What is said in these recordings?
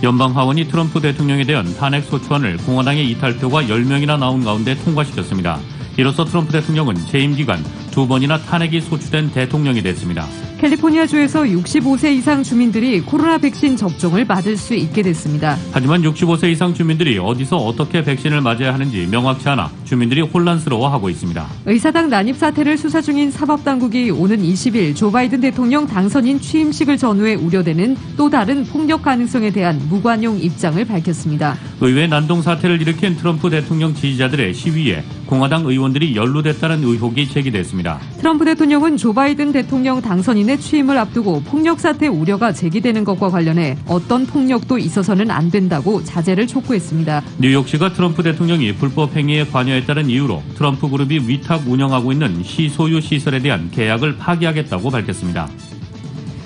연방 하원이 트럼프 대통령에 대한 탄핵 소추안을 공화당의 이탈표가 10명이나 나온 가운데 통과시켰습니다. 이로써 트럼프 대통령은 재임 기간 2번이나 탄핵이 소추된 대통령이 됐습니다. 캘리포니아주에서 65세 이상 주민들이 코로나 백신 접종을 받을 수 있게 됐습니다. 하지만 65세 이상 주민들이 어디서 어떻게 백신을 맞아야 하는지 명확치 않아 주민들이 혼란스러워하고 있습니다. 의사당 난입 사태를 수사 중인 사법당국이 오는 20일 조 바이든 대통령 당선인 취임식을 전후해 우려되는 또 다른 폭력 가능성에 대한 무관용 입장을 밝혔습니다. 의회 난동 사태를 일으킨 트럼프 대통령 지지자들의 시위에 공화당 의원들이 연루됐다는 의혹이 제기됐습니다. 트럼프 대통령은 조 바이든 대통령 당선인의 취임을 앞두고 폭력 사태 우려가 제기되는 것과 관련해 어떤 폭력도 있어서는 안 된다고 자제를 촉구했습니다. 뉴욕시가 트럼프 대통령이 불법 행위에 관여했다는 이유로 트럼프 그룹이 위탁 운영하고 있는 시 소유 시설에 대한 계약을 파기하겠다고 밝혔습니다.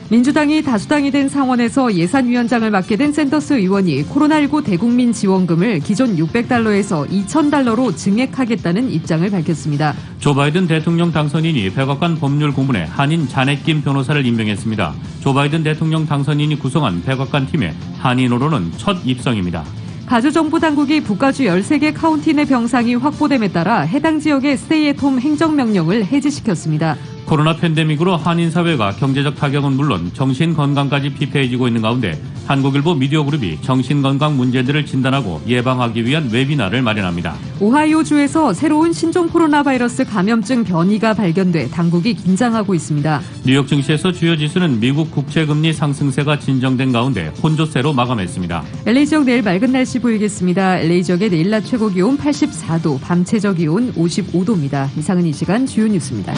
민주당이 다수당이 된 상원에서 예산위원장을 맡게 된 샌더스 의원이 코로나19 대국민 지원금을 기존 $600에서 $2,000로 증액하겠다는 입장을 밝혔습니다. 조 바이든 대통령 당선인이 백악관 법률 고문에 한인 자넷김 변호사를 임명했습니다. 조 바이든 대통령 당선인이 구성한 백악관 팀의 한인으로는 첫 입성입니다. 가주정부 당국이 북가주 13개 카운티 내 병상이 확보됨에 따라 해당 지역의 스테이앳홈 행정명령을 해지시켰습니다. 코로나 팬데믹으로 한인 사회가 경제적 타격은 물론 정신건강까지 피폐해지고 있는 가운데 한국일보 미디어그룹이 정신건강 문제들을 진단하고 예방하기 위한 웨비나를 마련합니다. 오하이오주에서 새로운 신종 코로나 바이러스 감염증 변이가 발견돼 당국이 긴장하고 있습니다. 뉴욕 증시에서 주요 지수는 미국 국채금리 상승세가 진정된 가운데 혼조세로 마감했습니다. LA 지역 내일 맑은 날씨 보이겠습니다. LA 지역의 내일 낮 최고 기온 84도, 밤 최저 기온 55도입니다. 이상은 이 시간 주요 뉴스입니다.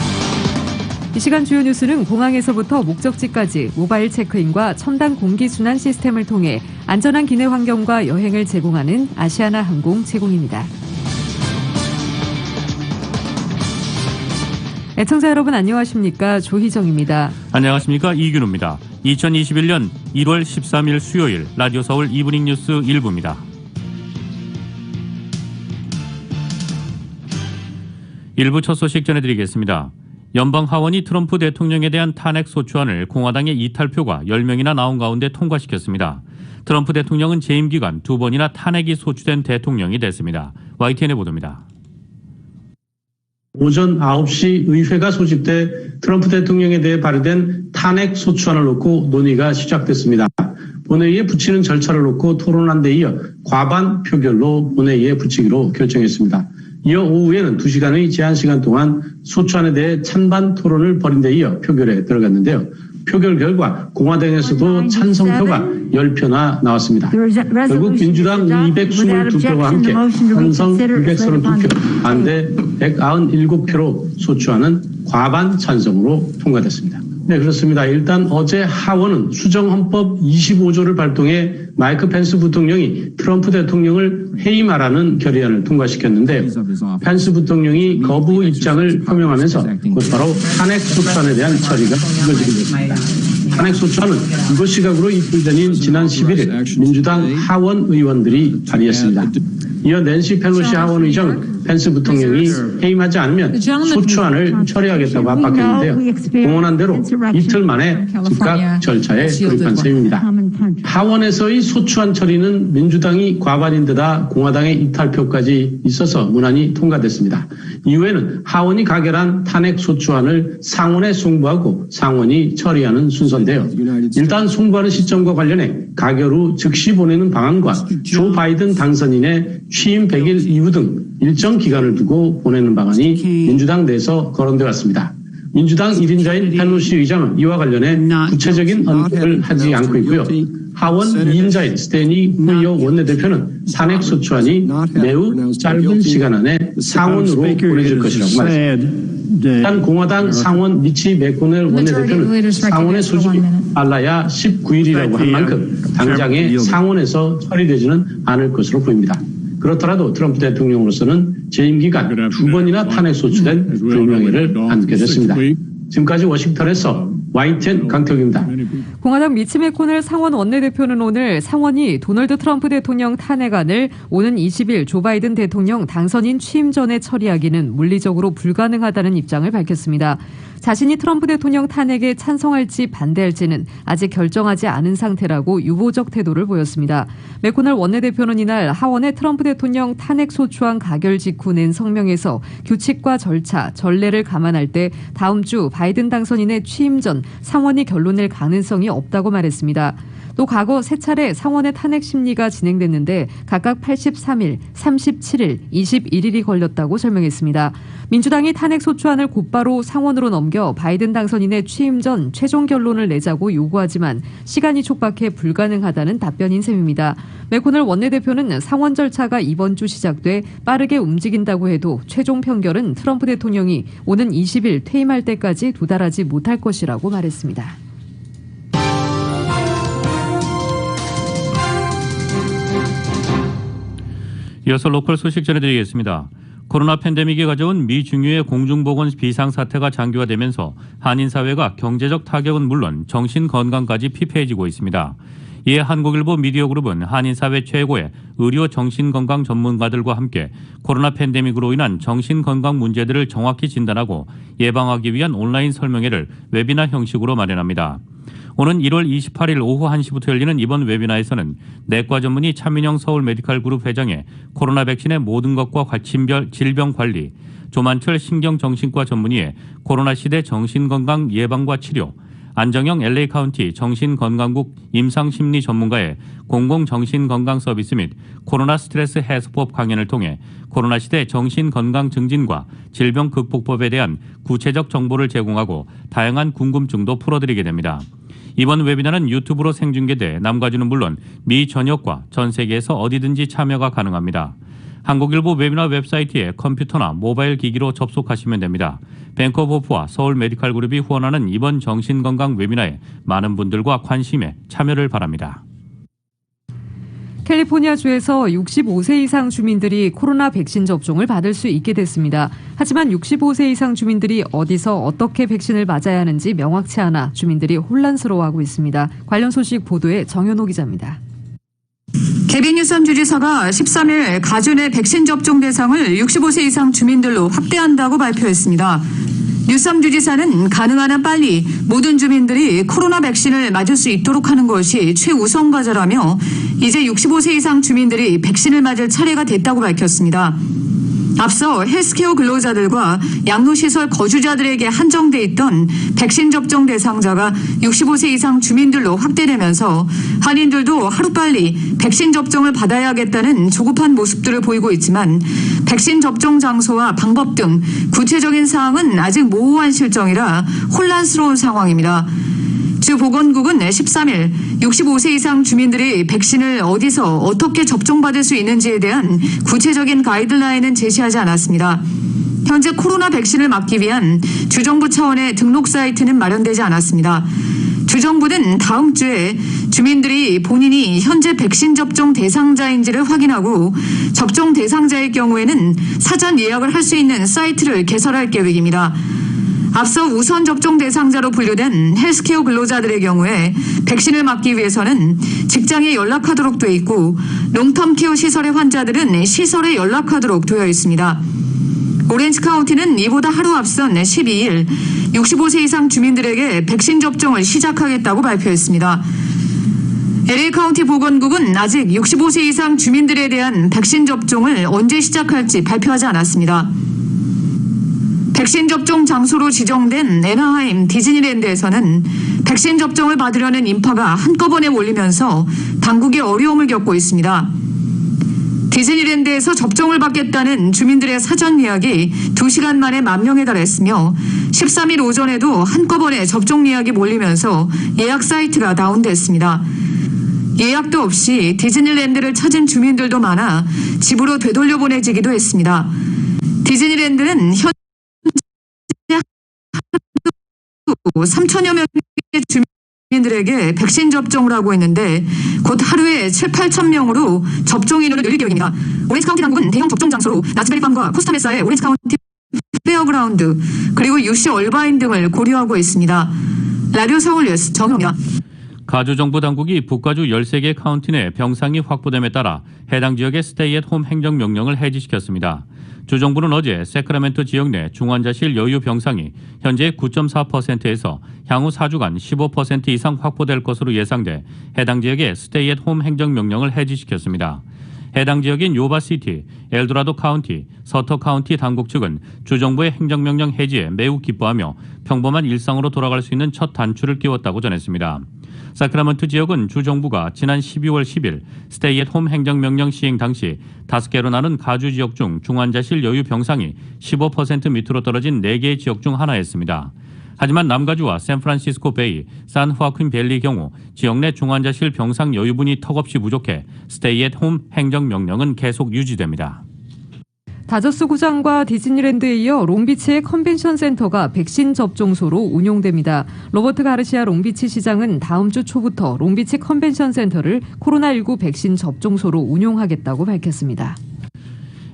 이 시간 주요 뉴스는 공항에서부터 목적지까지 모바일 체크인과 첨단 공기순환 시스템을 통해 안전한 기내 환경과 여행을 제공하는 아시아나 항공 제공입니다. 애청자 여러분 안녕하십니까? 조희정입니다. 안녕하십니까? 이균우입니다. 2021년 1월 13일 수요일 라디오 서울 이브닝 뉴스 1부입니다. 일부 첫 소식 전해드리겠습니다. 연방 하원이 트럼프 대통령에 대한 탄핵 소추안을 공화당의 이탈표가 10명이나 나온 가운데 통과시켰습니다. 트럼프 대통령은 재임 기간 2번이나 탄핵이 소추된 대통령이 됐습니다. YTN의 보도입니다. 오전 9시 의회가 소집돼 트럼프 대통령에 대해 발의된 탄핵 소추안을 놓고 논의가 시작됐습니다. 본회의에 붙이는 절차를 놓고 토론한 데 이어 과반 표결로 본회의에 붙이기로 결정했습니다. 이어 오후에는 2시간의 제한 시간 동안 소추안에 대해 찬반 토론을 벌인 데 이어 표결에 들어갔는데요. 표결 결과 공화당에서도 찬성표가 10표나 나왔습니다. 결국 민주당 222표와 함께 찬성 232표, 반대 197표로 소추안은 과반 찬성으로 통과됐습니다. 네, 그렇습니다. 일단 어제 하원은 수정헌법 25조를 발동해 마이크 펜스 부통령이 트럼프 대통령을 해임하라는 결의안을 통과시켰는데 펜스 부통령이 거부 입장을 표명하면서 곧바로 탄핵 소추안에 대한 처리가 이뤄지게 됐습니다. 탄핵 소추안은 이곳 시각으로 이틀 전인 지난 11일 민주당 하원 의원들이 발의했습니다. 이어 낸시 펠로시 하원 의장은 펜스 부통령이 해임하지 않으면 소추안을 처리하겠다고 압박했는데요. 공언한 대로 이틀 만에 즉각 절차에 돌입한 셈입니다. 하원에서의 소추안 처리는 민주당이 과반인 데다 공화당의 이탈표까지 있어서 무난히 통과됐습니다. 이후에는 하원이 가결한 탄핵 소추안을 상원에 송부하고 상원이 처리하는 순서인데요. 일단 송부하는 시점과 관련해 가결 후 즉시 보내는 방안과 조 바이든 당선인의 취임 100일 이후 등 일정 기간을 두고 보내는 방안이 민주당 내에서 거론돼 왔습니다. 민주당 1인자인 펠로시 의장은 이와 관련해 구체적인 언급을 하지 않고 있고요. 하원 2인자인 스테니 후이어 원내대표는 탄핵 소추안이 매우 짧은 시간 안에 상원으로 보내질 것이라고 말했습니다. 한 공화당 상원 미치 맥코넬 원내대표는 상원의 소집이 빨라야 19일이라고 한 만큼 당장에 상원에서 처리되지는 않을 것으로 보입니다. 그렇더라도 트럼프 대통령으로서는 재임 기간 2번이나 탄핵 소추된 불명예를 안게 됐습니다. 지금까지 워싱턴에서 YTN 강태욱입니다. 공화당 미치 맥코넬 상원 원내대표는 오늘 상원이 도널드 트럼프 대통령 탄핵안을 오는 20일 조 바이든 대통령 당선인 취임 전에 처리하기는 물리적으로 불가능하다는 입장을 밝혔습니다. 자신이 트럼프 대통령 탄핵에 찬성할지 반대할지는 아직 결정하지 않은 상태라고 유보적 태도를 보였습니다. 맥코넬 원내대표는 이날 하원의 트럼프 대통령 탄핵 소추안 가결 직후 낸 성명에서 규칙과 절차, 전례를 감안할 때 다음 주 바이든 당선인의 취임 전 상원이 결론낼 가능성이 없다고 말했습니다. 또 과거 세 차례 상원의 탄핵 심리가 진행됐는데 각각 83일, 37일, 21일이 걸렸다고 설명했습니다. 민주당이 탄핵 소추안을 곧바로 상원으로 넘겨 바이든 당선인의 취임 전 최종 결론을 내자고 요구하지만 시간이 촉박해 불가능하다는 답변인 셈입니다. 맥코넬 원내대표는 상원 절차가 이번 주 시작돼 빠르게 움직인다고 해도 최종 판결은 트럼프 대통령이 오는 20일 퇴임할 때까지 도달하지 못할 것이라고 말했습니다. 이어서 로컬 소식 전해드리겠습니다. 코로나 팬데믹이 가져온 미 중유의 공중보건 비상사태가 장기화되면서 한인사회가 경제적 타격은 물론 정신건강까지 피폐해지고 있습니다. 이에 한국일보 미디어그룹은 한인사회 최고의 의료 정신건강 전문가들과 함께 코로나 팬데믹으로 인한 정신건강 문제들을 정확히 진단하고 예방하기 위한 온라인 설명회를 웨비나 형식으로 마련합니다. 오는 1월 28일 오후 1시부터 열리는 이번 웨비나에서는 내과 전문의 차민영 서울 메디칼 그룹 회장의 코로나 백신의 모든 것과 질병 관리, 조만철 신경정신과 전문의의 코로나 시대 정신건강 예방과 치료, 안정영 LA 카운티 정신건강국 임상심리 전문가의 공공정신건강 서비스 및 코로나 스트레스 해소법 강연을 통해 코로나 시대 정신건강 증진과 질병 극복법에 대한 구체적 정보를 제공하고 다양한 궁금증도 풀어드리게 됩니다. 이번 웨비나는 유튜브로 생중계돼 남과주는 물론 미 전역과 전 세계에서 어디든지 참여가 가능합니다. 한국일보 웨비나 웹사이트에 컴퓨터나 모바일 기기로 접속하시면 됩니다. 뱅크오브호프와 서울 메디칼 그룹이 후원하는 이번 정신건강 웨비나에 많은 분들과 관심에 참여를 바랍니다. 캘리포니아주에서 65세 이상 주민들이 코로나 백신 접종을 받을 수 있게 됐습니다. 하지만 65세 이상 주민들이 어디서 어떻게 백신을 맞아야 하는지 명확치 않아 주민들이 혼란스러워하고 있습니다. 관련 소식 보도에 정현호 기자입니다. 개빈 뉴섬 주지사가 13일 가준의 백신 접종 대상을 65세 이상 주민들로 확대한다고 발표했습니다. 뉴섬 주지사는 가능한 한 빨리 모든 주민들이 코로나 백신을 맞을 수 있도록 하는 것이 최우선 과제라며 이제 65세 이상 주민들이 백신을 맞을 차례가 됐다고 밝혔습니다. 앞서 헬스케어 근로자들과 양로시설 거주자들에게 한정돼 있던 백신 접종 대상자가 65세 이상 주민들로 확대되면서 한인들도 하루빨리 백신 접종을 받아야겠다는 조급한 모습들을 보이고 있지만 백신 접종 장소와 방법 등 구체적인 사항은 아직 모호한 실정이라 혼란스러운 상황입니다. 주 보건국은 13일 65세 이상 주민들이 백신을 어디서 어떻게 접종받을 수 있는지에 대한 구체적인 가이드라인은 제시하지 않았습니다. 현재 코로나 백신을 맞기 위한 주정부 차원의 등록 사이트는 마련되지 않았습니다. 주정부는 다음 주에 주민들이 본인이 현재 백신 접종 대상자인지를 확인하고 접종 대상자일 경우에는 사전 예약을 할 수 있는 사이트를 개설할 계획입니다. 앞서 우선 접종 대상자로 분류된 헬스케어 근로자들의 경우에 백신을 맞기 위해서는 직장에 연락하도록 되어 있고 롱텀 케어 시설의 환자들은 시설에 연락하도록 되어 있습니다. 오렌지 카운티는 이보다 하루 앞선 12일 65세 이상 주민들에게 백신 접종을 시작하겠다고 발표했습니다. LA 카운티 보건국은 아직 65세 이상 주민들에 대한 백신 접종을 언제 시작할지 발표하지 않았습니다. 백신 접종 장소로 지정된 애나하임 디즈니랜드에서는 백신 접종을 받으려는 인파가 한꺼번에 몰리면서 당국이 어려움을 겪고 있습니다. 디즈니랜드에서 접종을 받겠다는 주민들의 사전 예약이 2시간 만에 10,000명에 달했으며 13일 오전에도 한꺼번에 접종 예약이 몰리면서 예약 사이트가 다운됐습니다. 예약도 없이 디즈니랜드를 찾은 주민들도 많아 집으로 되돌려보내지기도 했습니다. 디즈니랜드는 현재 3,000여 명의 주민들에게 백신 접종을 하고 있는데 곧 하루에 7,000~8,000 명으로 접종 인원을 늘릴 계획입니다. 오렌지 카운티 당국은 대형 접종 장소로 라즈베리팜과 코스타메사의 오렌지 카운티 페어그라운드 그리고 UC 얼바인 등을 고려하고 있습니다. 라디오 서울 뉴스 정현입니다. 가주 정부 당국이 북가주 13개 카운티 내 병상이 확보됨에 따라 해당 지역의 스테이 앳 홈 행정명령을 해지시켰습니다. 주정부는 어제 세크라멘토 지역 내 중환자실 여유 병상이 현재 9.4%에서 향후 4주간 15% 이상 확보될 것으로 예상돼 해당 지역의 스테이 앳 홈 행정명령을 해지시켰습니다. 해당 지역인 요바시티, 엘도라도 카운티, 서터 카운티 당국 측은 주정부의 행정명령 해지에 매우 기뻐하며 평범한 일상으로 돌아갈 수 있는 첫 단추를 끼웠다고 전했습니다. 사크라멘토 지역은 주정부가 지난 12월 10일 스테이 앳 홈 행정명령 시행 당시 5개로 나눈 가주 지역 중 중환자실 여유 병상이 15% 밑으로 떨어진 4개의 지역 중 하나였습니다. 하지만 남가주와 샌프란시스코 베이, 산 호아퀸 밸리 경우 지역 내 중환자실 병상 여유분이 턱없이 부족해 스테이 앳 홈 행정명령은 계속 유지됩니다. 다저스 구장과 디즈니랜드에 이어 롱비치의 컨벤션 센터가 백신 접종소로 운용됩니다. 로버트 가르시아 롱비치 시장은 다음 주 초부터 롱비치 컨벤션 센터를 코로나19 백신 접종소로 운용하겠다고 밝혔습니다.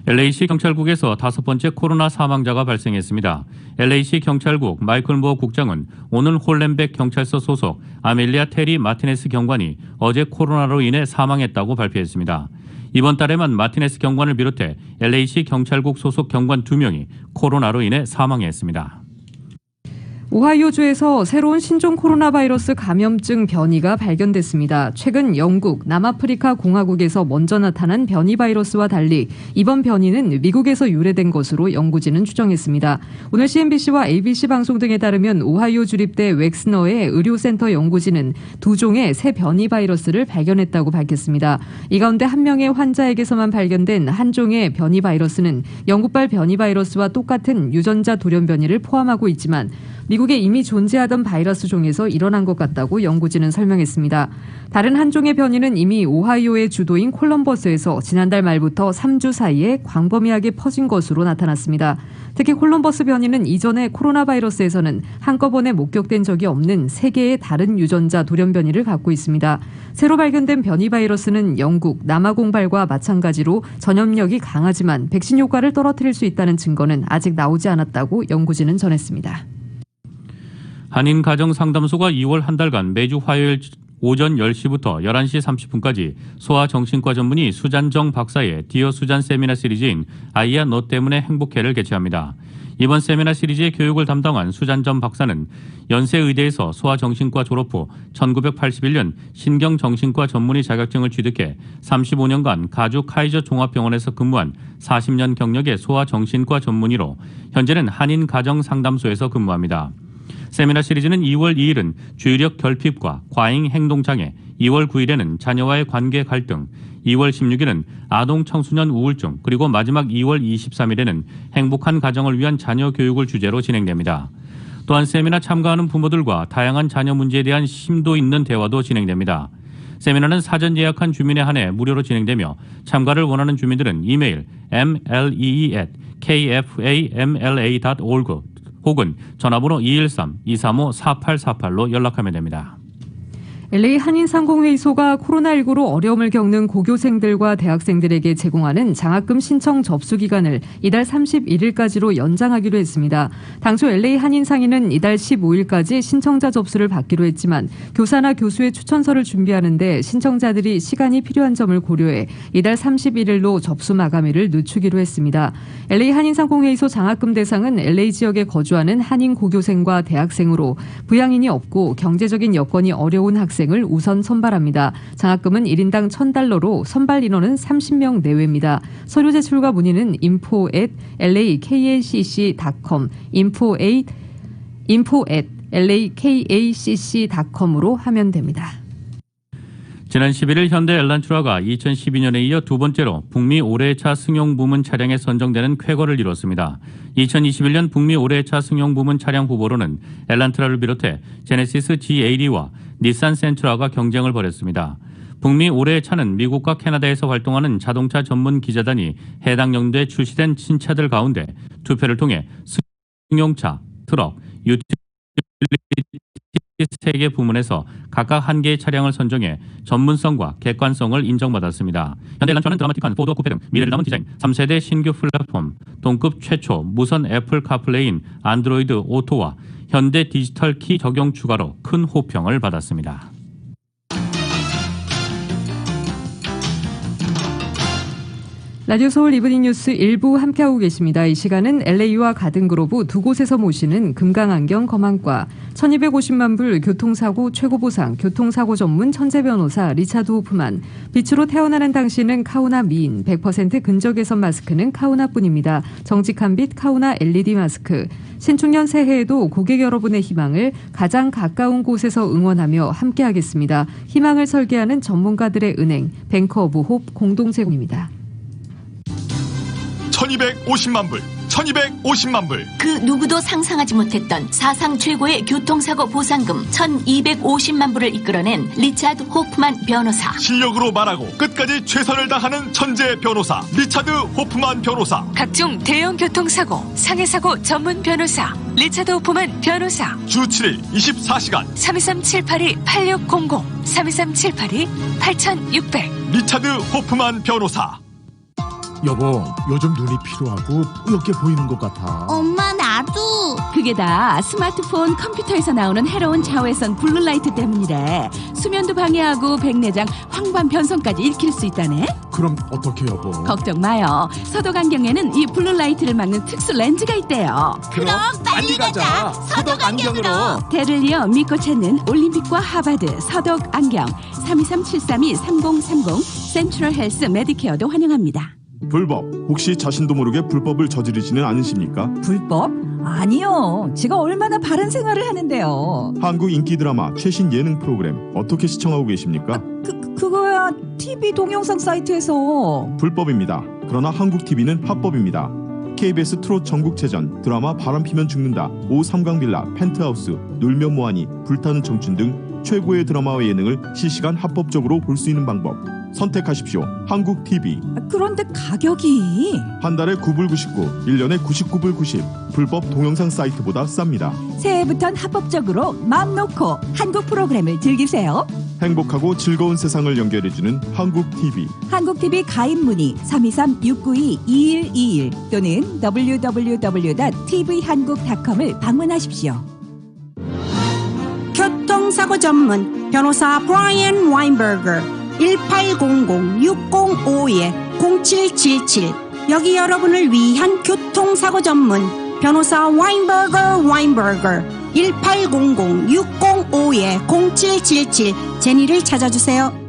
LA시 경찰국에서 5번째 코로나 사망자가 발생했습니다. LA시 경찰국 마이클 무어 국장은 오늘 홀렌백 경찰서 소속 아멜리아 테리 마티네스 경관이 어제 코로나로 인해 사망했다고 발표했습니다. 이번 달에만 마티네스 경관을 비롯해 LA시 경찰국 소속 경관 2명이 코로나로 인해 사망했습니다. 오하이오주에서 새로운 신종 코로나 바이러스 감염증 변이가 발견됐습니다. 최근 영국, 남아프리카 공화국에서 먼저 나타난 변이 바이러스와 달리 이번 변이는 미국에서 유래된 것으로 연구진은 추정했습니다. 오늘 CNBC와 ABC 방송 등에 따르면 오하이오 주립대 웩스너의 의료센터 연구진은 2종의 새 변이 바이러스를 발견했다고 밝혔습니다. 이 가운데 한 명의 환자에게서만 발견된 한 종의 변이 바이러스는 영국발 변이 바이러스와 똑같은 유전자 돌연 변이를 포함하고 있지만 미국에 이미 존재하던 바이러스 종에서 일어난 것 같다고 연구진은 설명했습니다. 다른 한 종의 변이는 이미 오하이오의 주도인 콜럼버스에서 지난달 말부터 3주 사이에 광범위하게 퍼진 것으로 나타났습니다. 특히 콜럼버스 변이는 이전에 코로나 바이러스에서는 한꺼번에 목격된 적이 없는 3개의 다른 유전자 돌연 변이를 갖고 있습니다. 새로 발견된 변이 바이러스는 영국, 남아공발과 마찬가지로 전염력이 강하지만 백신 효과를 떨어뜨릴 수 있다는 증거는 아직 나오지 않았다고 연구진은 전했습니다. 한인가정상담소가 2월 한 달간 매주 화요일 오전 10시부터 11시 30분까지 소아정신과 전문의 수잔정 박사의 디어 수잔 세미나 시리즈인 아이야 너 때문에 행복해를 개최합니다. 이번 세미나 시리즈의 교육을 담당한 수잔정 박사는 연세의대에서 소아정신과 졸업 후 1981년 신경정신과 전문의 자격증을 취득해 35년간 가주 카이저 종합병원에서 근무한 40년 경력의 소아정신과 전문의로 현재는 한인가정상담소에서 근무합니다. 세미나 시리즈는 2월 2일은 주의력 결핍과 과잉 행동장애, 2월 9일에는 자녀와의 관계 갈등, 2월 16일은 아동 청소년 우울증, 그리고 마지막 2월 23일에는 행복한 가정을 위한 자녀 교육을 주제로 진행됩니다. 또한 세미나 참가하는 부모들과 다양한 자녀 문제에 대한 심도 있는 대화도 진행됩니다. 세미나는 사전 예약한 주민에 한해 무료로 진행되며 참가를 원하는 주민들은 이메일 mlee@kfamla.org 혹은 전화번호 213-235-4848로 연락하면 됩니다. LA 한인상공회의소가 코로나19로 어려움을 겪는 고교생들과 대학생들에게 제공하는 장학금 신청 접수 기간을 이달 31일까지로 연장하기로 했습니다. 당초 LA 한인상인은 이달 15일까지 신청자 접수를 받기로 했지만 교사나 교수의 추천서를 준비하는데 신청자들이 시간이 필요한 점을 고려해 이달 31일로 접수 마감일을 늦추기로 했습니다. LA 한인상공회의소 장학금 대상은 LA 지역에 거주하는 한인 고교생과 대학생으로 부양인이 없고 경제적인 여건이 어려운 학생을 우선 선발합니다. 장학금은 1인당 $1,000로 선발 인원은 30명 내외입니다. 서류 제출과 문의는 info@lakacc.com, info@lakacc.com으로 하면 됩니다. 지난 11일 현대 엘란트라가 2012년에 이어 두 번째로 북미 올해차 승용 부문 차량에 선정되는 쾌거를 이뤘습니다. 2021년 북미 올해차 승용 부문 차량 후보로는 엘란트라를 비롯해 제네시스 G80와 닛산 센트라가 경쟁을 벌였습니다. 북미 올해차는 미국과 캐나다에서 활동하는 자동차 전문 기자단이 해당 연도에 출시된 신차들 가운데 투표를 통해 승용차, 트럭, 유틸리티 3개 부문에서 각각 1개의 차량을 선정해 전문성과 객관성을 인정받았습니다. 현대란차는 드라마틱한 포드 쿠페 등 미래를 담은 디자인, 3세대 신규 플랫폼, 동급 최초 무선 애플 카플레이인 안드로이드 오토와 현대 디지털 키 적용 추가로 큰 호평을 받았습니다. 라디오 서울 이브닝 뉴스 일부 함께하고 계십니다. 이 시간은 LA와 가든그로브 두 곳에서 모시는 금강안경 검안과 1250만 불 교통사고 최고보상 교통사고 전문 천재 변호사 리차드 호프만, 빛으로 태어나는 당신은 카우나 미인, 100% 근저 개선 마스크는 카우나뿐입니다. 정직한 빛 카우나 LED 마스크. 신축년 새해에도 고객 여러분의 희망을 가장 가까운 곳에서 응원하며 함께하겠습니다. 희망을 설계하는 전문가들의 은행 뱅커 오브 홉 공동 제공입니다. 1250만 불, 1250만 불. 그 누구도 상상하지 못했던 사상 최고의 교통사고 보상금 1250만 불을 이끌어낸 리차드 호프만 변호사. 실력으로 말하고 끝까지 최선을 다하는 천재 변호사 리차드 호프만 변호사. 각종 대형 교통사고, 상해사고 전문 변호사 리차드 호프만 변호사. 주 7일 24시간 323-782-8600 323-782-8600 리차드 호프만 변호사. 여보, 요즘 눈이 피로하고 뿌옇게 보이는 것 같아. 엄마 나도. 그게 다 스마트폰, 컴퓨터에서 나오는 해로운 자외선 블루라이트 때문이래. 수면도 방해하고 백내장, 황반 변성까지 일으킬 수 있다네. 그럼 어떻게 여보? 걱정 마요. 서독 안경에는 이 블루라이트를 막는 특수 렌즈가 있대요. 그럼 빨리 가자. 서독 안경으로. 대를 이어 믿고 찾는 올림픽과 하버드 서독 안경 32732-3030 센트럴 헬스 메디케어도 환영합니다. 불법, 혹시 자신도 모르게 불법을 저지르지는 않으십니까? 불법? 아니요. 제가 얼마나 바른 생활을 하는데요. 한국 인기 드라마 최신 예능 프로그램 어떻게 시청하고 계십니까? 그거야 TV 동영상 사이트에서. 불법입니다. 그러나 한국 TV는 합법입니다. KBS 트롯 전국체전, 드라마 바람피면 죽는다, 오삼강빌라, 펜트하우스, 놀면 뭐하니, 불타는 청춘 등 최고의 드라마와 예능을 실시간 합법적으로 볼 수 있는 방법. 선택하십시오. 한국 TV. 그런데 가격이 한 달에 9불 99, 1년에 99불 90. 불법 동영상 사이트보다 쌉니다. 새해부턴 합법적으로 마음 놓고 한국 프로그램을 즐기세요. 행복하고 즐거운 세상을 연결해주는 한국 TV. 한국 TV 가입 문의 323-692-2121 또는 www.tvhan국.com을 방문하십시오. 교통사고 전문 변호사 브라이언 와인버거 1800-605-0777. 여기 여러분을 위한 교통사고 전문 변호사 와인버거 1800-605-0777. 제니를 찾아주세요.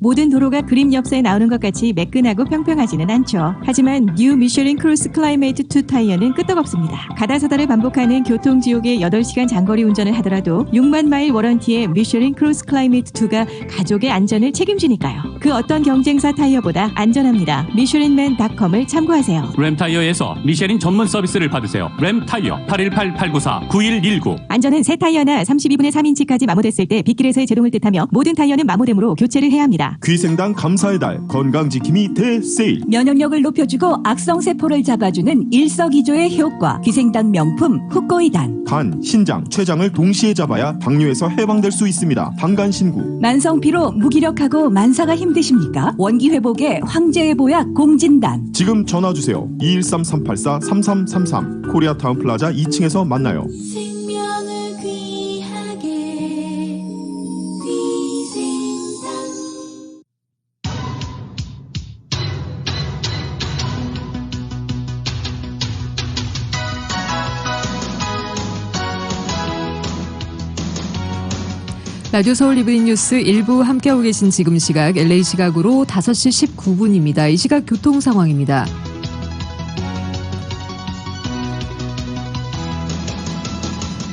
모든 도로가 그림 엽서에 나오는 것 같이 매끈하고 평평하지는 않죠. 하지만 뉴 미쉐린 크루스 클라이메이트 2 타이어는 끄떡없습니다. 가다서다를 반복하는 교통지옥의 8시간 장거리 운전을 하더라도 6만 마일 워런티의 미쉐린 크루스 클라이메이트 2가 가족의 안전을 책임지니까요. 그 어떤 경쟁사 타이어보다 안전합니다. 미쉐린맨.com을 참고하세요. 램타이어에서 미쉐린 전문 서비스를 받으세요. 램타이어 818-894-9119. 안전은 새 타이어나 32분의 3인치까지 마모됐을 때 빗길에서의 제동을 뜻하며 모든 타이어는 마모됨으로 교체를 해야 합니다. 귀생당 감사의 달 건강지킴이 대세일. 면역력을 높여주고 악성세포를 잡아주는 일석이조의 효과. 귀생당 명품 후코이단. 간, 신장, 췌장을 동시에 잡아야 당뇨에서 해방될 수 있습니다. 당간신구. 만성피로 무기력하고 만사가 힘드십니까? 원기회복의 황제의 보약 공진단. 지금 전화주세요. 213-384-3333 코리아타운 플라자 2층에서 만나요. 라디오 서울 이브닝 뉴스 일부 함께하고 계신 지금 시각 LA 시각으로 5시 19분입니다. 이 시각 교통 상황입니다.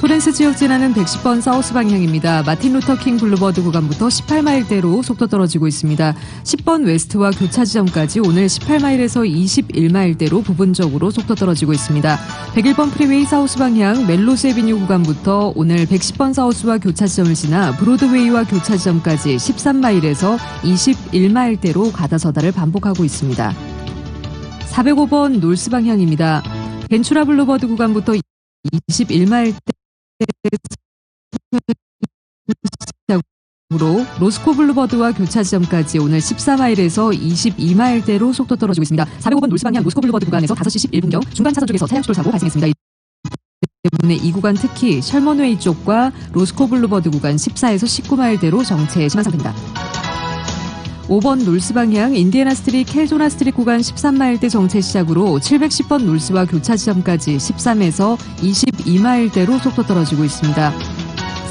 토렌스 지역 지나는 110번 사우스 방향입니다. 마틴 루터킹 블루버드 구간부터 18마일대로 속도 떨어지고 있습니다. 10번 웨스트와 교차 지점까지 오늘 18마일에서 21마일대로 부분적으로 속도 떨어지고 있습니다. 101번 프리웨이 사우스 방향 멜로스 에비뉴 구간부터 오늘 110번 사우스와 교차 지점을 지나 브로드웨이와 교차 지점까지 13마일에서 21마일대로 가다서다를 반복하고 있습니다. 405번 놀스 방향입니다. 벤츄라 블루버드 구간부터 21마일대 으로 로스코 블루버드와 교차 지점까지 오늘 14마일에서 22마일대로 속도 떨어지고 있습니다. 405번 놀스 방향 로스코 블루버드 구간에서 5시 11분경 중간 차선 쪽에서 차량 추돌 사고 발생했습니다. 때문에 이 구간 특히 셜먼웨이 쪽과 로스코 블루버드 구간 14에서 19마일대로 정체 심한 상태입니다. 5번 놀스 방향 인디애나 스트리트 캘조나 스트리트 구간 13마일대 정체 시작으로 710번 놀스와 교차 지점까지 13에서 22마일대로 속도 떨어지고 있습니다.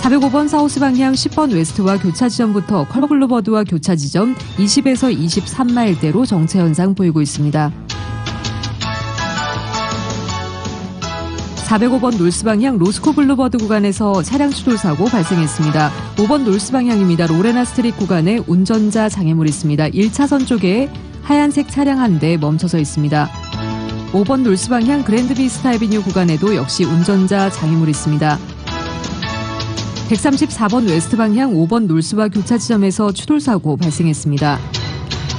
405번 사우스 방향 10번 웨스트와 교차 지점부터 컬러블루버드와 교차 지점 20에서 23마일대로 정체 현상 보이고 있습니다. 405번 놀스 방향 로스코 블루버드 구간에서 차량 추돌 사고 발생했습니다. 5번 놀스 방향입니다. 로레나 스트리트 구간에 운전자 장애물 있습니다. 1차선 쪽에 하얀색 차량 한 대 멈춰서 있습니다. 5번 놀스 방향 그랜드 비스타 애비뉴 구간에도 역시 운전자 장애물 있습니다. 134번 웨스트 방향 5번 놀스와 교차 지점에서 추돌 사고 발생했습니다.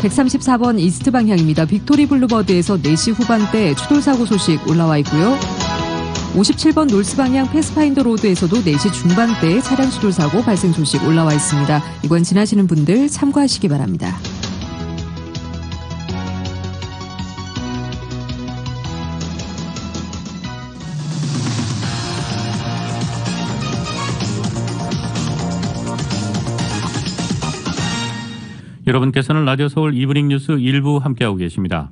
134번 이스트 방향입니다. 빅토리 블루버드에서 4시 후반대 추돌 사고 소식 올라와 있고요. 57번 놀스 방향 패스파인더 로드에서도 4시 중반대에 차량 추돌 사고 발생 소식 올라와 있습니다. 이건 지나시는 분들 참고하시기 바랍니다. 여러분께서는 라디오 서울 이브닝 뉴스 1부 함께하고 계십니다.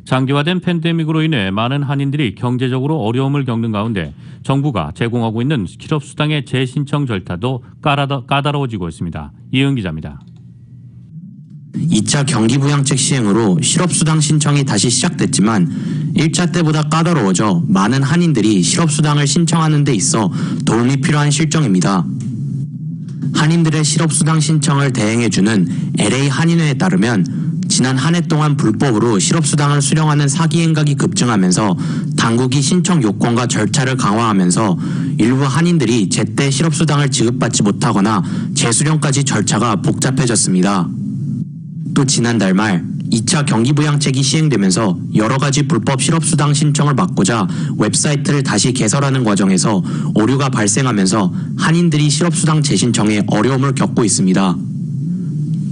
장기화된 팬데믹으로 인해 많은 한인들이 경제적으로 어려움을 겪는 가운데 정부가 제공하고 있는 실업수당의 재신청 절차도 까다로워지고 있습니다. 이은 기자입니다. 2차 경기부양책 시행으로 실업수당 신청이 다시 시작됐지만 1차 때보다 까다로워져 많은 한인들이 실업수당을 신청하는 데 있어 도움이 필요한 실정입니다. 한인들의 실업수당 신청을 대행해주는 LA 한인회에 따르면 지난 한 해 동안 불법으로 실업수당을 수령하는 사기 행각이 급증하면서 당국이 신청 요건과 절차를 강화하면서 일부 한인들이 제때 실업수당을 지급받지 못하거나 재수령까지 절차가 복잡해졌습니다. 또 지난달 말 2차 경기부양책이 시행되면서 여러 가지 불법 실업수당 신청을 막고자 웹사이트를 다시 개설하는 과정에서 오류가 발생하면서 한인들이 실업수당 재신청에 어려움을 겪고 있습니다.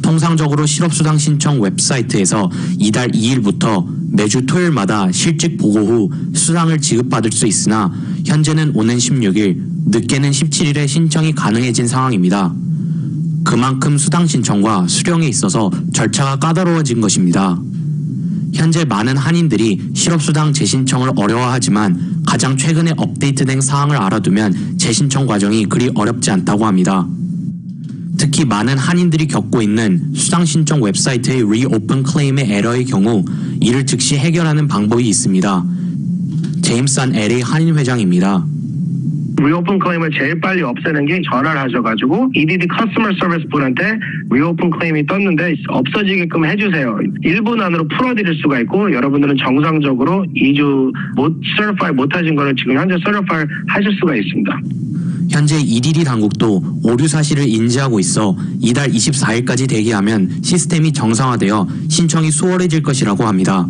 통상적으로 실업수당 신청 웹사이트에서 이달 2일부터 매주 토요일마다 실직 보고 후 수당을 지급받을 수 있으나 현재는 오는 16일, 늦게는 17일에 신청이 가능해진 상황입니다. 그만큼 수당 신청과 수령에 있어서 절차가 까다로워진 것입니다. 현재 많은 한인들이 실업수당 재신청을 어려워하지만 가장 최근에 업데이트된 사항을 알아두면 재신청 과정이 그리 어렵지 않다고 합니다. 특히 많은 한인들이 겪고 있는 수당 신청 웹사이트의 리오픈 클레임의 에러의 경우 이를 즉시 해결하는 방법이 있습니다. 제임스 한 LA 한인 회장입니다. 리오픈 클레임을 제일 빨리 없애는 게 전화를 하셔가지고 EDD 커스터머 서비스 분한테 리오픈 클레임이 떴는데 없어지게끔 해주세요. 1분 안으로 풀어드릴 수가 있고 여러분들은 정상적으로 2주 서티파이 못하신 거를 지금 현재 서티파이 하실 수가 있습니다. 현재 EDD 당국도 오류 사실을 인지하고 있어 이달 24일까지 대기하면 시스템이 정상화되어 신청이 수월해질 것이라고 합니다.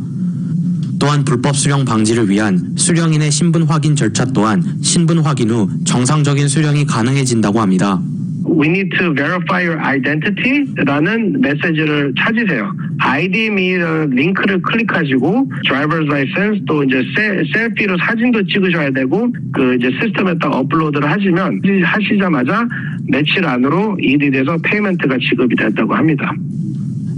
또한 불법 수령 방지를 위한 수령인의 신분 확인 절차 또한 신분 확인 후 정상적인 수령이 가능해진다고 합니다. We need to verify your identity 라는 메시지를 찾으세요. ID me라는 링크를 클릭하시고 driver's license 또 이제 셀피로 사진도 찍으셔야 되고 그 이제 시스템에다 업로드를 하시자마자 며칠 안으로 EDD에서 페이먼트가 지급이 됐다고 합니다.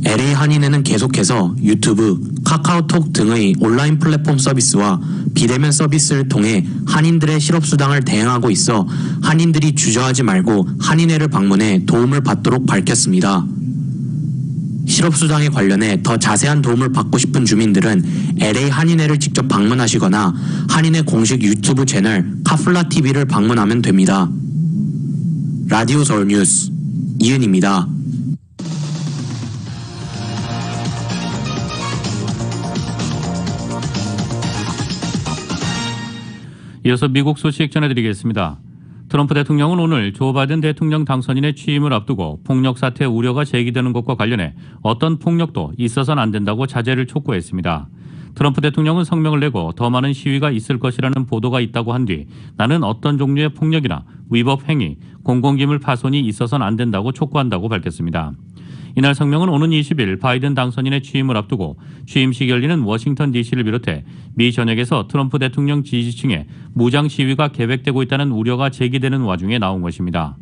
LA 한인회는 계속해서 유튜브, 카카오톡 등의 온라인 플랫폼 서비스와 비대면 서비스를 통해 한인들의 실업수당을 대행하고 있어 한인들이 주저하지 말고 한인회를 방문해 도움을 받도록 밝혔습니다. 실업수당에 관련해 더 자세한 도움을 받고 싶은 주민들은 LA 한인회를 직접 방문하시거나 한인회 공식 유튜브 채널 카플라TV를 방문하면 됩니다. 라디오 서울 뉴스 이은입니다. 이어서 미국 소식 전해드리겠습니다. 트럼프 대통령은 오늘 조 바이든 대통령 당선인의 취임을 앞두고 폭력 사태 우려가 제기되는 것과 관련해 어떤 폭력도 있어서는 안 된다고 자제를 촉구했습니다. 트럼프 대통령은 성명을 내고 더 많은 시위가 있을 것이라는 보도가 있다고 한 뒤 나는 어떤 종류의 폭력이나 위법 행위, 공공기물 파손이 있어서는 안 된다고 촉구한다고 밝혔습니다. 이날 성명은 오는 20일 바이든 당선인의 취임을 앞두고 취임식 열리는 워싱턴 DC를 비롯해 미 전역에서 트럼프 대통령 지지층의 무장 시위가 계획되고 있다는 우려가 제기되는 와중에 나온 것입니다.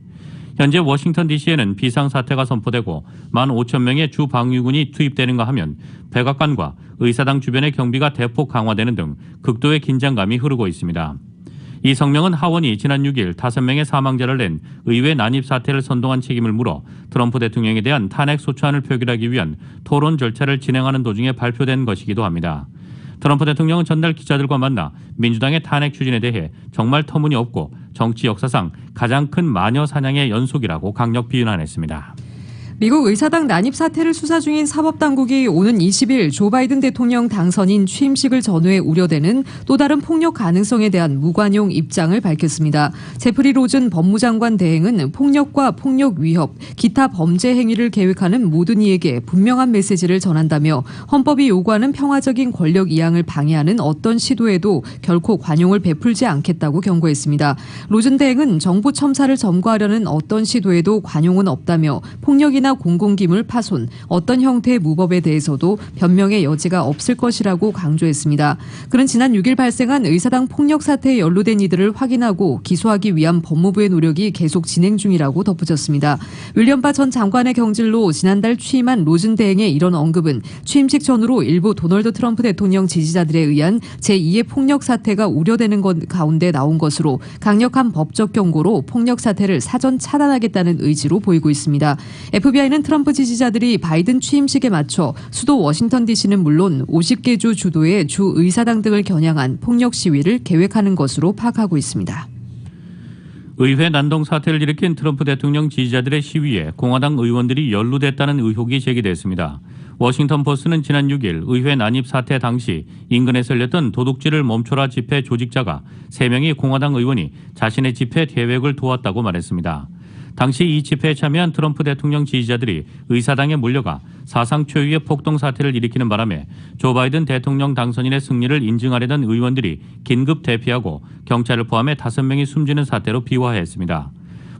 현재 워싱턴 DC에는 비상사태가 선포되고 15,000명의 주 방위군이 투입되는가 하면 백악관과 의사당 주변의 경비가 대폭 강화되는 등 극도의 긴장감이 흐르고 있습니다. 이 성명은 하원이 지난 6일 5명의 사망자를 낸 의회 난입 사태를 선동한 책임을 물어 트럼프 대통령에 대한 탄핵 소추안을 표결하기 위한 토론 절차를 진행하는 도중에 발표된 것이기도 합니다. 트럼프 대통령은 전날 기자들과 만나 민주당의 탄핵 추진에 대해 정말 터무니없고 정치 역사상 가장 큰 마녀 사냥의 연속이라고 강력 비난했습니다. 미국 의사당 난입 사태를 수사 중인 사법당국이 오는 20일 조 바이든 대통령 당선인 취임식을 전후해 우려되는 또 다른 폭력 가능성에 대한 무관용 입장을 밝혔습니다. 제프리 로즌 법무장관 대행은 폭력과 폭력 위협, 기타 범죄 행위를 계획하는 모든 이에게 분명한 메시지를 전한다며 헌법이 요구하는 평화적인 권력 이양을 방해하는 어떤 시도에도 결코 관용을 베풀지 않겠다고 경고했습니다. 로즌 대행은 정부 첨사를 점거하려는 어떤 시도에도 관용은 없다며 폭력이나 공공기물 파손, 어떤 형태의 무법에 대해서도 변명의 여지가 없을 것이라고 강조했습니다. 그는 지난 6일 발생한 의사당 폭력 사태에 연루된 이들을 확인하고 기소하기 위한 법무부의 노력이 계속 진행 중이라고 덧붙였습니다. 윌리엄 바 전 장관의 경질로 지난달 취임한 로즌 대행의 이런 언급은 취임식 전후로 일부 도널드 트럼프 대통령 지지자들에 의한 제2의 폭력 사태가 우려되는 것 가운데 나온 것으로 강력한 법적 경고로 폭력 사태를 사전 차단하겠다는 의지로 보이고 있습니다. FBI는 트럼프 지지자들이 바이든 취임식에 맞춰 수도 워싱턴 DC는 물론 50개 주 주도의 주 의사당 등을 겨냥한 폭력 시위를 계획하는 것으로 파악하고 있습니다. 의회 난동 사태를 일으킨 트럼프 대통령 지지자들의 시위에 공화당 의원들이 연루됐다는 의혹이 제기됐습니다. 워싱턴 포스트는 지난 6일 의회 난입 사태 당시 인근에서 열렸던 도둑질을 멈춰라 집회 조직자가 3명의 공화당 의원이 자신의 집회 계획을 도왔다고 말했습니다. 당시 이 집회에 참여한 트럼프 대통령 지지자들이 의사당에 몰려가 사상 초유의 폭동 사태를 일으키는 바람에 조 바이든 대통령 당선인의 승리를 인증하려던 의원들이 긴급 대피하고 경찰을 포함해 5명이 숨지는 사태로 비화했습니다.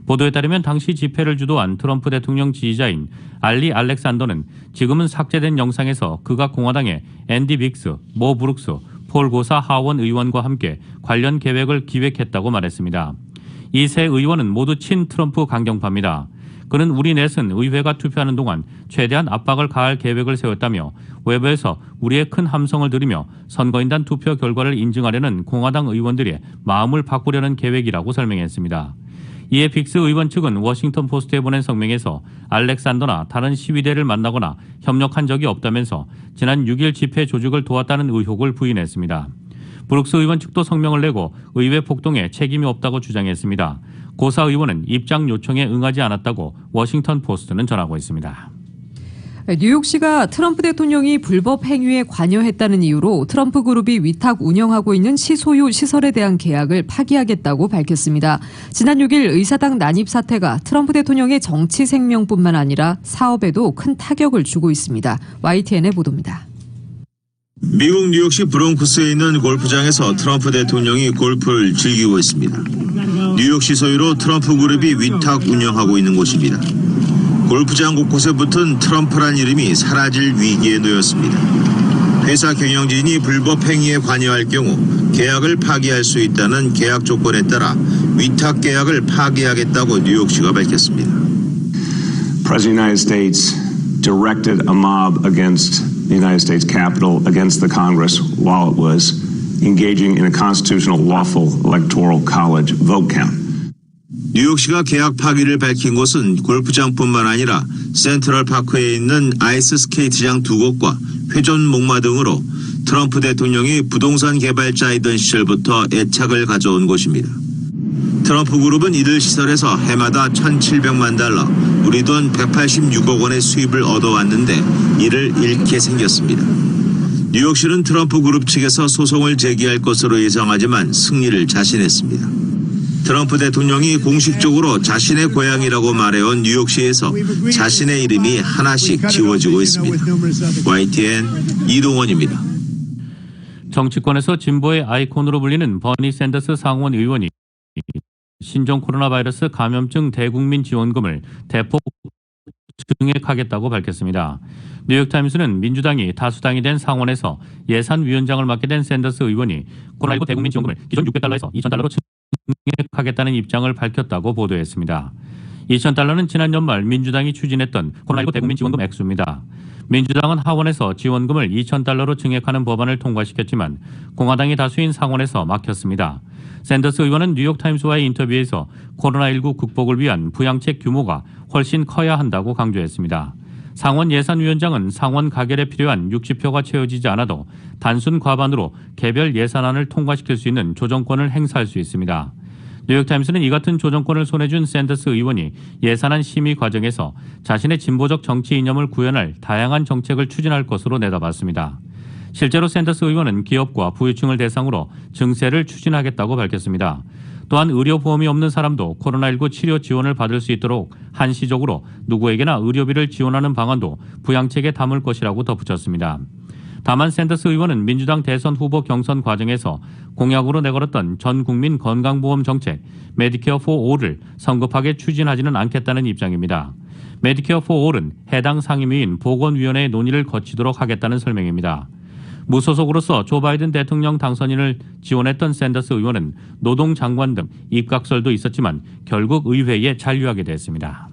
보도에 따르면 당시 집회를 주도한 트럼프 대통령 지지자인 알리 알렉산더는 지금은 삭제된 영상에서 그가 공화당의 앤디 빅스, 모 브룩스, 폴 고사 하원 의원과 함께 관련 계획을 기획했다고 말했습니다. 이 세 의원은 모두 친 트럼프 강경파입니다. 그는 우리 넷은 의회가 투표하는 동안 최대한 압박을 가할 계획을 세웠다며 외부에서 우리의 큰 함성을 들으며 선거인단 투표 결과를 인증하려는 공화당 의원들의 마음을 바꾸려는 계획이라고 설명했습니다. 이에 빅스 의원 측은 워싱턴 포스트에 보낸 성명에서 알렉산더나 다른 시위대를 만나거나 협력한 적이 없다면서 지난 6일 집회 조직을 도왔다는 의혹을 부인했습니다. 브룩스 의원 측도 성명을 내고 의회 폭동에 책임이 없다고 주장했습니다. 고사 의원은 입장 요청에 응하지 않았다고 워싱턴 포스트는 전하고 있습니다. 뉴욕시가 트럼프 대통령이 불법 행위에 관여했다는 이유로 트럼프 그룹이 위탁 운영하고 있는 시소유 시설에 대한 계약을 파기하겠다고 밝혔습니다. 지난 6일 의사당 난입 사태가 트럼프 대통령의 정치 생명뿐만 아니라 사업에도 큰 타격을 주고 있습니다. YTN의 보도입니다. 미국 뉴욕시 브롱크스에 있는 골프장에서 트럼프 대통령이 골프를 즐기고 있습니다. 뉴욕시 소유로 트럼프 그룹이 위탁 운영하고 있는 곳입니다. 골프장 곳곳에 붙은 트럼프란 이름이 사라질 위기에 놓였습니다. 회사 경영진이 불법 행위에 관여할 경우 계약을 파기할 수 있다는 계약 조건에 따라 위탁 계약을 파기하겠다고 뉴욕시가 밝혔습니다. President of the United States directed a mob against the United States Capitol, against the Congress, while it was engaging in a constitutional lawful electoral college vote count. 뉴욕시가 계약 파기를 밝힌 곳은 골프장뿐만 아니라 센트럴 파크에 있는 아이스 스케이트장 2곳과 회전 목마 등으로 트럼프 대통령이 부동산 개발자이던 시절부터 애착을 가져온 곳입니다. 트럼프 그룹은 이들 시설에서 해마다 1,700만 달러, 우리 돈 186억 원의 수입을 얻어왔는데 이를 잃게 생겼습니다. 뉴욕시는 트럼프 그룹 측에서 소송을 제기할 것으로 예상하지만 승리를 자신했습니다. 트럼프 대통령이 공식적으로 자신의 고향이라고 말해온 뉴욕시에서 자신의 이름이 하나씩 지워지고 있습니다. YTN 이동원입니다. 정치권에서 진보의 아이콘으로 불리는 버니 샌더스 상원 의원이 신종 코로나 바이러스 감염증 대국민 지원금을 대폭 증액하겠다고 밝혔습니다. 뉴욕타임스는 민주당이 다수당이 된 상원에서 예산위원장을 맡게 된 샌더스 의원이 코로나19 대국민 지원금을 기존 $600에서 $2,000로 증액하겠다는 입장을 밝혔다고 보도했습니다. $2,000는 지난 연말 민주당이 추진했던 코로나19 대국민 지원금 액수입니다. 민주당은 하원에서 지원금을 $2,000로 증액하는 법안을 통과시켰지만 공화당이 다수인 상원에서 막혔습니다. 샌더스 의원은 뉴욕타임스와의 인터뷰에서 코로나19 극복을 위한 부양책 규모가 훨씬 커야 한다고 강조했습니다. 상원 예산위원장은 상원 가결에 필요한 60표가 채워지지 않아도 단순 과반으로 개별 예산안을 통과시킬 수 있는 조정권을 행사할 수 있습니다. 뉴욕타임스는 이 같은 조정권을 손에 준 샌더스 의원이 예산안 심의 과정에서 자신의 진보적 정치 이념을 구현할 다양한 정책을 추진할 것으로 내다봤습니다. 실제로 샌더스 의원은 기업과 부유층을 대상으로 증세를 추진하겠다고 밝혔습니다. 또한 의료보험이 없는 사람도 코로나19 치료 지원을 받을 수 있도록 한시적으로 누구에게나 의료비를 지원하는 방안도 부양책에 담을 것이라고 덧붙였습니다. 다만 샌더스 의원은 민주당 대선 후보 경선 과정에서 공약으로 내걸었던 전 국민 건강보험 정책 메디케어 포 올을 성급하게 추진하지는 않겠다는 입장입니다. 메디케어 포 올은 해당 상임위인 보건위원회의 논의를 거치도록 하겠다는 설명입니다. 무소속으로서 조 바이든 대통령 당선인을 지원했던 샌더스 의원은 노동장관 등 입각설도 있었지만 결국 의회에 잔류하게 됐습니다.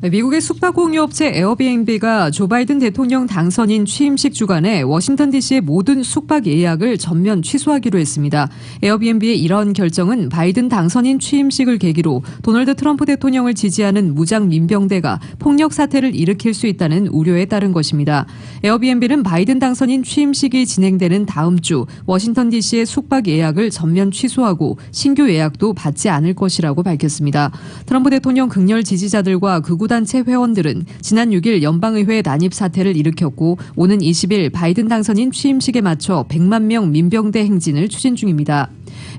미국의 숙박공유업체 에어비앤비가 조 바이든 대통령 당선인 취임식 주간에 워싱턴 DC의 모든 숙박 예약을 전면 취소하기로 했습니다. 에어비앤비의 이런 결정은 바이든 당선인 취임식을 계기로 도널드 트럼프 대통령을 지지하는 무장 민병대가 폭력 사태를 일으킬 수 있다는 우려에 따른 것입니다. 에어비앤비는 바이든 당선인 취임식이 진행되는 다음 주 워싱턴 DC의 숙박 예약을 전면 취소하고 신규 예약도 받지 않을 것이라고 밝혔습니다. 트럼프 대통령 극렬 지지자들과 극우 단체 회원들은 지난 6일 연방의회 난입 사태를 일으켰고 오는 20일 바이든 당선인 취임식에 맞춰 100만 명 민병대 행진을 추진 중입니다.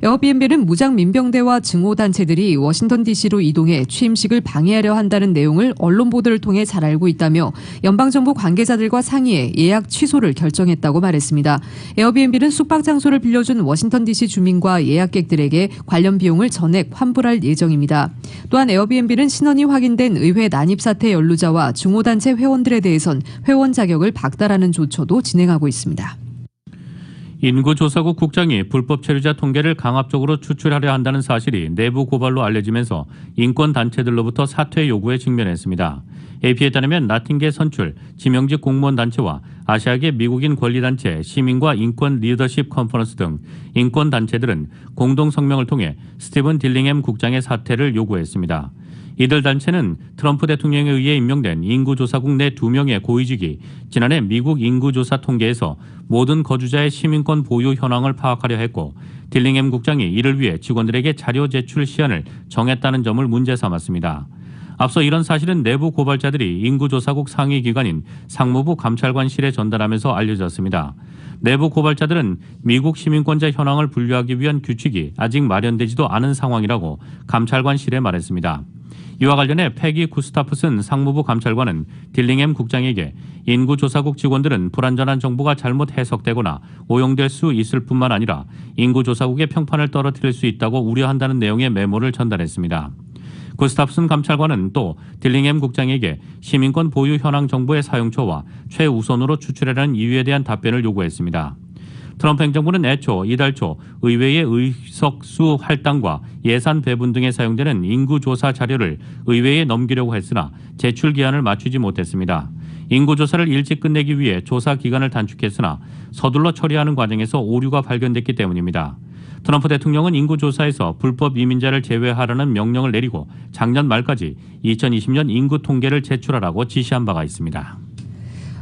에어비앤비는 무장 민병대와 증오단체들이 워싱턴 DC로 이동해 취임식을 방해하려 한다는 내용을 언론 보도를 통해 잘 알고 있다며 연방정부 관계자들과 상의해 예약 취소를 결정했다고 말했습니다. 에어비앤비는 숙박 장소를 빌려준 워싱턴 DC 주민과 예약객들에게 관련 비용을 전액 환불할 예정입니다. 또한 에어비앤비는 신원이 확인된 의회 난입 사태 연루자와 증오단체 회원들에 대해선 회원 자격을 박탈하는 조처도 진행하고 있습니다. 인구조사국 국장이 불법 체류자 통계를 강압적으로 추출하려 한다는 사실이 내부 고발로 알려지면서 인권단체들로부터 사퇴 요구에 직면했습니다. AP에 따르면 나팅게 선출, 지명직 공무원 단체와 아시아계 미국인 권리단체, 시민과 인권 리더십 컨퍼런스 등 인권단체들은 공동성명을 통해 스티븐 딜링햄 국장의 사퇴를 요구했습니다. 이들 단체는 트럼프 대통령에 의해 임명된 인구조사국 내 2명의 고위직이 지난해 미국 인구조사 통계에서 모든 거주자의 시민권 보유 현황을 파악하려 했고 딜링햄 국장이 이를 위해 직원들에게 자료 제출 시한을 정했다는 점을 문제 삼았습니다. 앞서 이런 사실은 내부 고발자들이 인구조사국 상위기관인 상무부 감찰관실에 전달하면서 알려졌습니다. 내부 고발자들은 미국 시민권자 현황을 분류하기 위한 규칙이 아직 마련되지도 않은 상황이라고 감찰관실에 말했습니다. 이와 관련해 패기 구스타프슨 상무부 감찰관은 딜링햄 국장에게 인구조사국 직원들은 불완전한 정보가 잘못 해석되거나 오용될 수 있을 뿐만 아니라 인구조사국의 평판을 떨어뜨릴 수 있다고 우려한다는 내용의 메모를 전달했습니다. 구스타프슨 감찰관은 또 딜링햄 국장에게 시민권 보유 현황 정보의 사용처와 최우선으로 추출하라는 이유에 대한 답변을 요구했습니다. 트럼프 행정부는 애초 이달 초 의회의 의석수 할당과 예산 배분 등에 사용되는 인구조사 자료를 의회에 넘기려고 했으나 제출 기한을 맞추지 못했습니다. 인구조사를 일찍 끝내기 위해 조사 기간을 단축했으나 서둘러 처리하는 과정에서 오류가 발견됐기 때문입니다. 트럼프 대통령은 인구조사에서 불법 이민자를 제외하라는 명령을 내리고 작년 말까지 2020년 인구 통계를 제출하라고 지시한 바가 있습니다.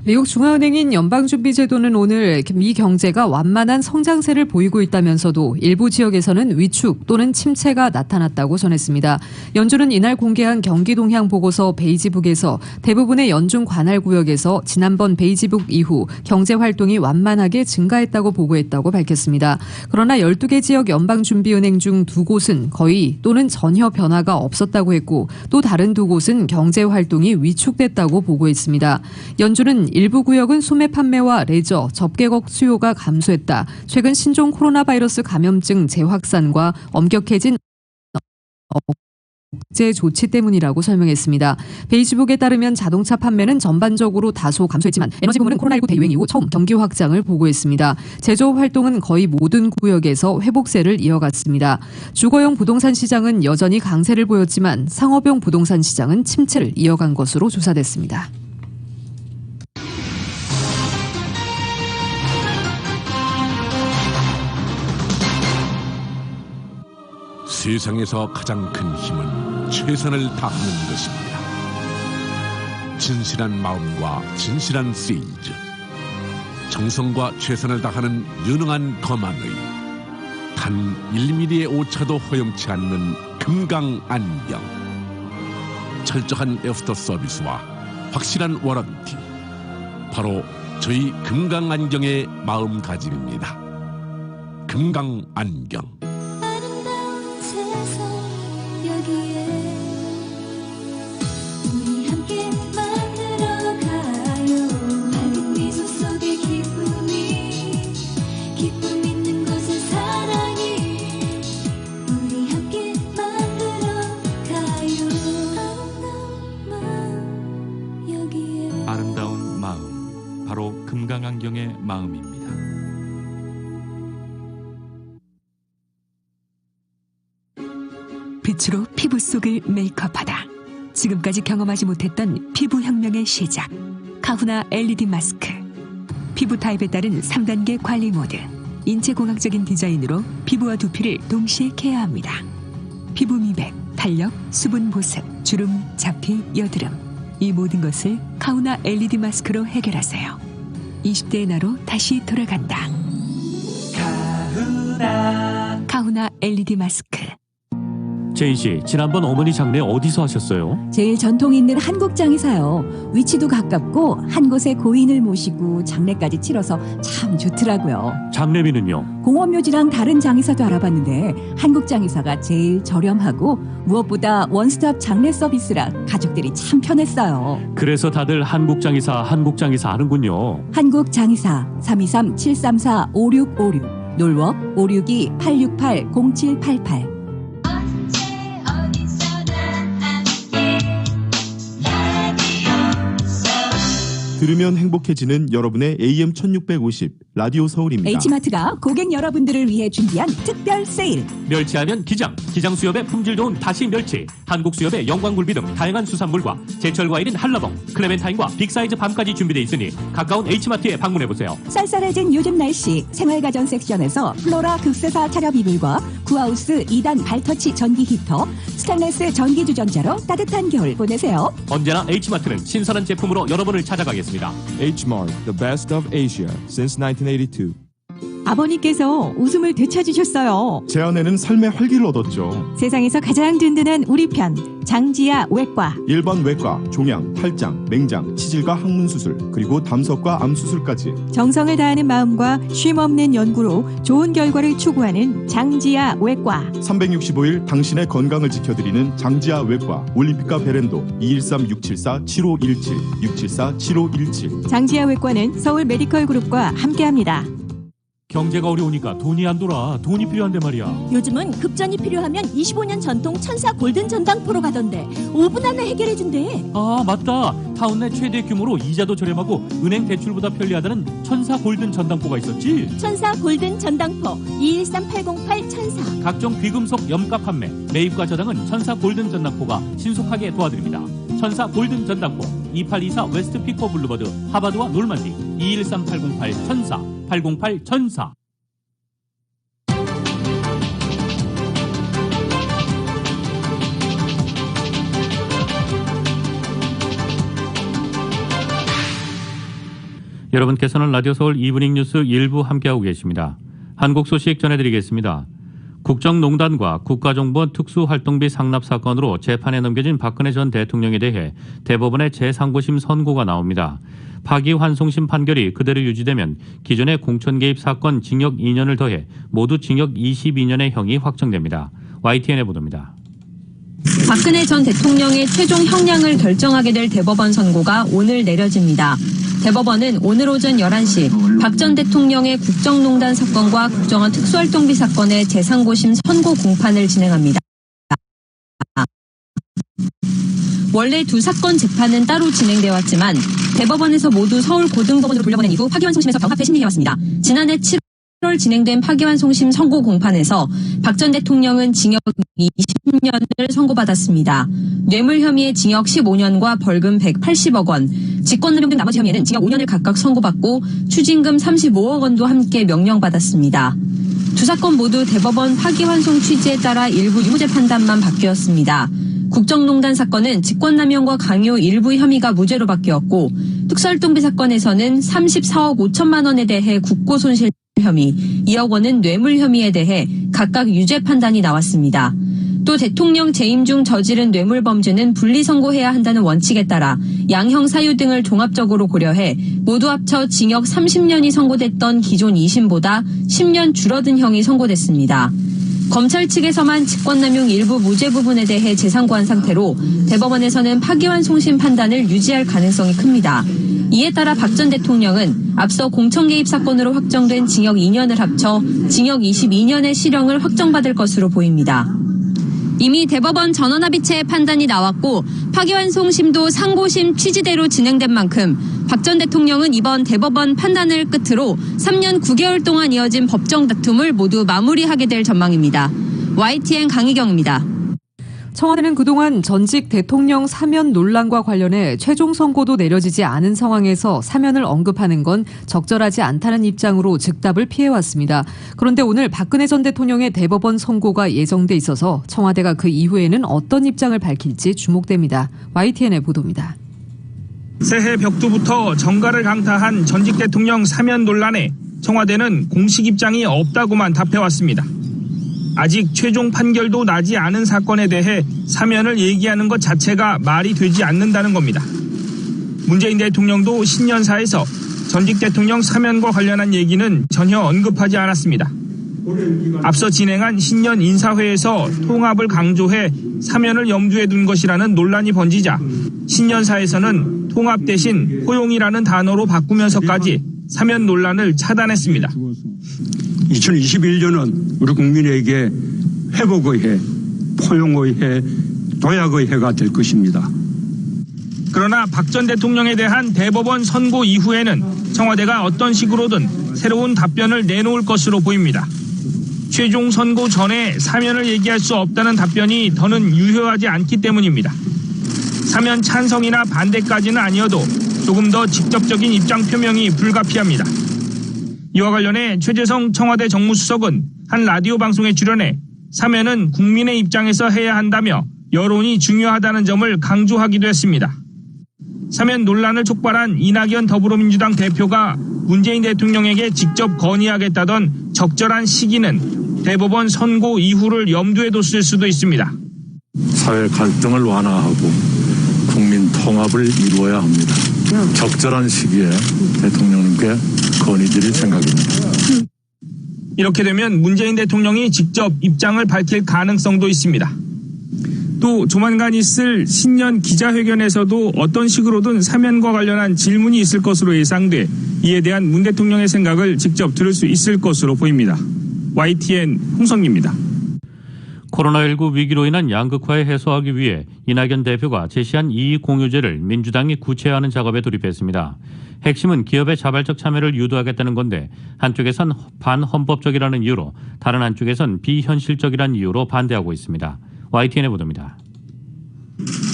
미국 중앙은행인 연방준비제도는 오늘 미 경제가 완만한 성장세를 보이고 있다면서도 일부 지역에서는 위축 또는 침체가 나타났다고 전했습니다. 연준은 이날 공개한 경기 동향 보고서 베이지북에서 대부분의 연준 관할 구역에서 지난번 베이지북 이후 경제 활동이 완만하게 증가했다고 보고했다고 밝혔습니다. 그러나 12개 지역 연방준비은행 중 2곳은 거의 또는 전혀 변화가 없었다고 했고 또 다른 2곳은 경제 활동이 위축됐다고 보고했습니다. 연준은 일부 구역은 소매 판매와 레저, 접객업 수요가 감소했다. 최근 신종 코로나 바이러스 감염증 재확산과 엄격해진 제 조치 때문이라고 설명했습니다. 페이스북에 따르면 자동차 판매는 전반적으로 다소 감소했지만 에너지 부문은 코로나19 대유행 이후 처음 경기 확장을 보고했습니다. 제조업 활동은 거의 모든 구역에서 회복세를 이어갔습니다. 주거용 부동산 시장은 여전히 강세를 보였지만 상업용 부동산 시장은 침체를 이어간 것으로 조사됐습니다. 세상에서 가장 큰 힘은 최선을 다하는 것입니다. 진실한 마음과 진실한 세일즈, 정성과 최선을 다하는 유능한 검안의 단 1mm의 오차도 허용치 않는 금강안경, 철저한 애프터 서비스와 확실한 워런티, 바로 저희 금강안경의 마음가짐입니다. 금강안경. 아름다운 마음, 바로 금강안경의 마음입니다. 빛으로 피부 속을 메이크업하다. 지금까지 경험하지 못했던 피부 혁명의 시작. 카후나 LED 마스크. 피부 타입에 따른 3단계 관리 모드. 인체공학적인 디자인으로 피부와 두피를 동시에 케어합니다. 피부 미백, 탄력, 수분 보습, 주름, 잡티, 여드름. 이 모든 것을 카후나 LED 마스크로 해결하세요. 20대의 나로 다시 돌아간다. 카후나 LED 마스크. 제인 씨, 지난번 어머니 장례 어디서 하셨어요? 제일 전통 있는 한국장에서요. 위치도 가깝고 한 곳에 고인을 모시고 장례까지 치러서 참 좋더라고요. 장례비는요? 공원묘지랑 다른 장의사도 알아봤는데 한국장의사가 제일 저렴하고 무엇보다 원스톱 장례 서비스라 가족들이 참 편했어요. 그래서 다들 한국장의사 하는군요. 한국장의사 323-734-5656 놀워 562-868-0788. 들으면 행복해지는 여러분의 AM 1650 라디오 서울입니다. H마트가 고객 여러분들을 위해 준비한 특별 세일. 멸치하면 기장 수협의 품질 좋은 다시 멸치, 한국 수협의 영광굴비 등 다양한 수산물과 제철 과일인 한라봉, 클레멘타인과 빅사이즈 밤까지 준비되어 있으니 가까운 H마트에 방문해보세요. 쌀쌀해진 요즘 날씨 생활가전 섹션에서 플로라 극세사 차렵 이불과 구하우스 2단 발터치 전기 히터, 스테인레스 전기 주전자로 따뜻한 겨울 보내세요. 언제나 H마트는 신선한 제품으로 여러분을 찾아가겠습니다. H-Mart, the best of Asia since 1982. 아버님께서 웃음을 되찾으셨어요. 제 아내는 삶의 활기를 얻었죠. 세상에서 가장 든든한 우리 편 장지아 외과. 일반 외과, 종양, 탈장, 맹장, 치질과 항문 수술, 그리고 담석과 암 수술까지 정성을 다하는 마음과 쉼없는 연구로 좋은 결과를 추구하는 장지아 외과. 365일 당신의 건강을 지켜드리는 장지아 외과. 올림픽과 베렌도 213-674-7517 674-7517. 장지아 외과는 서울 메디컬 그룹과 함께합니다. 경제가 어려우니까 돈이 안 돌아. 돈이 필요한데 말이야. 요즘은 급전이 필요하면 25년 전통 천사 골든 전당포로 가던데 5분 안에 해결해준대. 아, 맞다. 타운 내 최대 규모로 이자도 저렴하고 은행 대출보다 편리하다는 천사 골든 전당포가 있었지. 천사 골든 전당포 213-808 천사. 각종 귀금속 염가 판매, 매입과 저당은 천사 골든 전당포가 신속하게 도와드립니다. 천사 골든 전당포 2824 웨스트 피코 블루버드 하바드와 놀만디 213-808 천사 808 천사. 여러분께서는 라디오 서울 이브닝 뉴스 일부 함께하고 계십니다. 한국 소식 전해드리겠습니다. 국정농단과 국가정보원 특수활동비 상납 사건으로 재판에 넘겨진 박근혜 전 대통령에 대해 대법원의 제3고심 선고가 나옵니다. 파기환송심 판결이 그대로 유지되면 기존의 공천 개입 사건 징역 2년을 더해 모두 징역 22년의 형이 확정됩니다. YTN의 보도입니다. 박근혜 전 대통령의 최종 형량을 결정하게 될 대법원 선고가 오늘 내려집니다. 대법원은 오늘 오전 11시 박 전 대통령의 국정농단 사건과 국정원 특수활동비 사건의 제3고심 선고 공판을 진행합니다. 원래 두 사건 재판은 따로 진행되어 왔지만 대법원에서 모두 서울고등법원으로 돌려보낸 이후 파기환송심에서 병합해 심리해왔습니다. 지난해 7월 진행된 파기환송심 선고 공판에서 박 전 대통령은 징역 20년을 선고받았습니다. 뇌물 혐의의 징역 15년과 벌금 180억 원, 직권남용 등 나머지 혐의에는 징역 5년을 각각 선고받고 추징금 35억 원도 함께 명령받았습니다. 두 사건 모두 대법원 파기환송 취지에 따라 일부 유무죄 판단만 바뀌었습니다. 국정농단 사건은 직권남용과 강요 일부 혐의가 무죄로 바뀌었고 특수활동비 사건에서는 34억 5천만 원에 대해 국고손실 혐의, 2억 원은 뇌물 혐의에 대해 각각 유죄 판단이 나왔습니다. 또 대통령 재임 중 저지른 뇌물 범죄는 분리선고해야 한다는 원칙에 따라 양형 사유 등을 종합적으로 고려해 모두 합쳐 징역 30년이 선고됐던 기존 2심보다 10년 줄어든 형이 선고됐습니다. 검찰 측에서만 직권남용 일부 무죄 부분에 대해 재상고한 상태로 대법원에서는 파기환송심 판단을 유지할 가능성이 큽니다. 이에 따라 박 전 대통령은 앞서 공천 개입 사건으로 확정된 징역 2년을 합쳐 징역 22년의 실형을 확정받을 것으로 보입니다. 이미 대법원 전원합의체의 판단이 나왔고 파기환송심도 상고심 취지대로 진행된 만큼 박 전 대통령은 이번 대법원 판단을 끝으로 3년 9개월 동안 이어진 법정 다툼을 모두 마무리하게 될 전망입니다. YTN 강희경입니다. 청와대는 그동안 전직 대통령 사면 논란과 관련해 최종 선고도 내려지지 않은 상황에서 사면을 언급하는 건 적절하지 않다는 입장으로 즉답을 피해왔습니다. 그런데 오늘 박근혜 전 대통령의 대법원 선고가 예정돼 있어서 청와대가 그 이후에는 어떤 입장을 밝힐지 주목됩니다. YTN의 보도입니다. 새해 벽두부터 정가를 강타한 전직 대통령 사면 논란에 청와대는 공식 입장이 없다고만 답해왔습니다. 아직 최종 판결도 나지 않은 사건에 대해 사면을 얘기하는 것 자체가 말이 되지 않는다는 겁니다. 문재인 대통령도 신년사에서 전직 대통령 사면과 관련한 얘기는 전혀 언급하지 않았습니다. 앞서 진행한 신년 인사회에서 통합을 강조해 사면을 염두에 둔 것이라는 논란이 번지자 신년사에서는 통합 대신 포용이라는 단어로 바꾸면서까지 사면 논란을 차단했습니다. 2021년은 우리 국민에게 회복의 해, 포용의 해, 도약의 해가 될 것입니다. 그러나 박 전 대통령에 대한 대법원 선고 이후에는 청와대가 어떤 식으로든 새로운 답변을 내놓을 것으로 보입니다. 최종 선고 전에 사면을 얘기할 수 없다는 답변이 더는 유효하지 않기 때문입니다. 사면 찬성이나 반대까지는 아니어도 조금 더 직접적인 입장 표명이 불가피합니다. 이와 관련해 최재성 청와대 정무수석은 한 라디오 방송에 출연해 사면은 국민의 입장에서 해야 한다며 여론이 중요하다는 점을 강조하기도 했습니다. 사면 논란을 촉발한 이낙연 더불어민주당 대표가 문재인 대통령에게 직접 건의하겠다던 적절한 시기는 대법원 선고 이후를 염두에 뒀을 수도 있습니다. 사회 갈등을 완화하고 국민 통합을 이루어야 합니다. 적절한 시기에 대통령님께 건의드릴 생각입니다. 이렇게 되면 문재인 대통령이 직접 입장을 밝힐 가능성도 있습니다. 또 조만간 있을 신년 기자회견에서도 어떤 식으로든 사면과 관련한 질문이 있을 것으로 예상돼 이에 대한 문 대통령의 생각을 직접 들을 수 있을 것으로 보입니다. YTN 홍성기입니다. 코로나19 위기로 인한 양극화에 해소하기 위해 이낙연 대표가 제시한 이익공유제를 민주당이 구체화하는 작업에 돌입했습니다. 핵심은 기업의 자발적 참여를 유도하겠다는 건데 한쪽에선 반헌법적이라는 이유로 다른 한쪽에선 비현실적이라는 이유로 반대하고 있습니다. YTN의 보도입니다.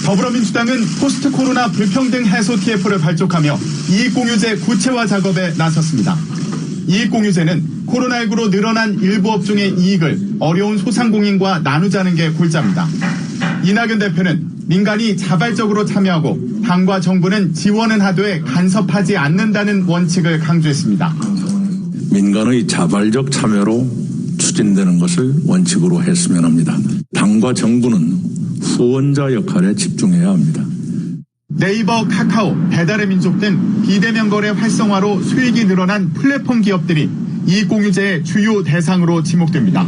더불어민주당은 포스트 코로나 불평등 해소 TF를 발족하며 이익공유제 구체화 작업에 나섰습니다. 이익공유제는 코로나19로 늘어난 일부 업종의 이익을 어려운 소상공인과 나누자는 게 골자입니다. 이낙연 대표는 민간이 자발적으로 참여하고 당과 정부는 지원은 하되 간섭하지 않는다는 원칙을 강조했습니다. 민간의 자발적 참여로 추진되는 것을 원칙으로 했으면 합니다. 당과 정부는 후원자 역할에 집중해야 합니다. 네이버, 카카오, 배달의 민족 등 비대면 거래 활성화로 수익이 늘어난 플랫폼 기업들이 이익공유제의 주요 대상으로 지목됩니다.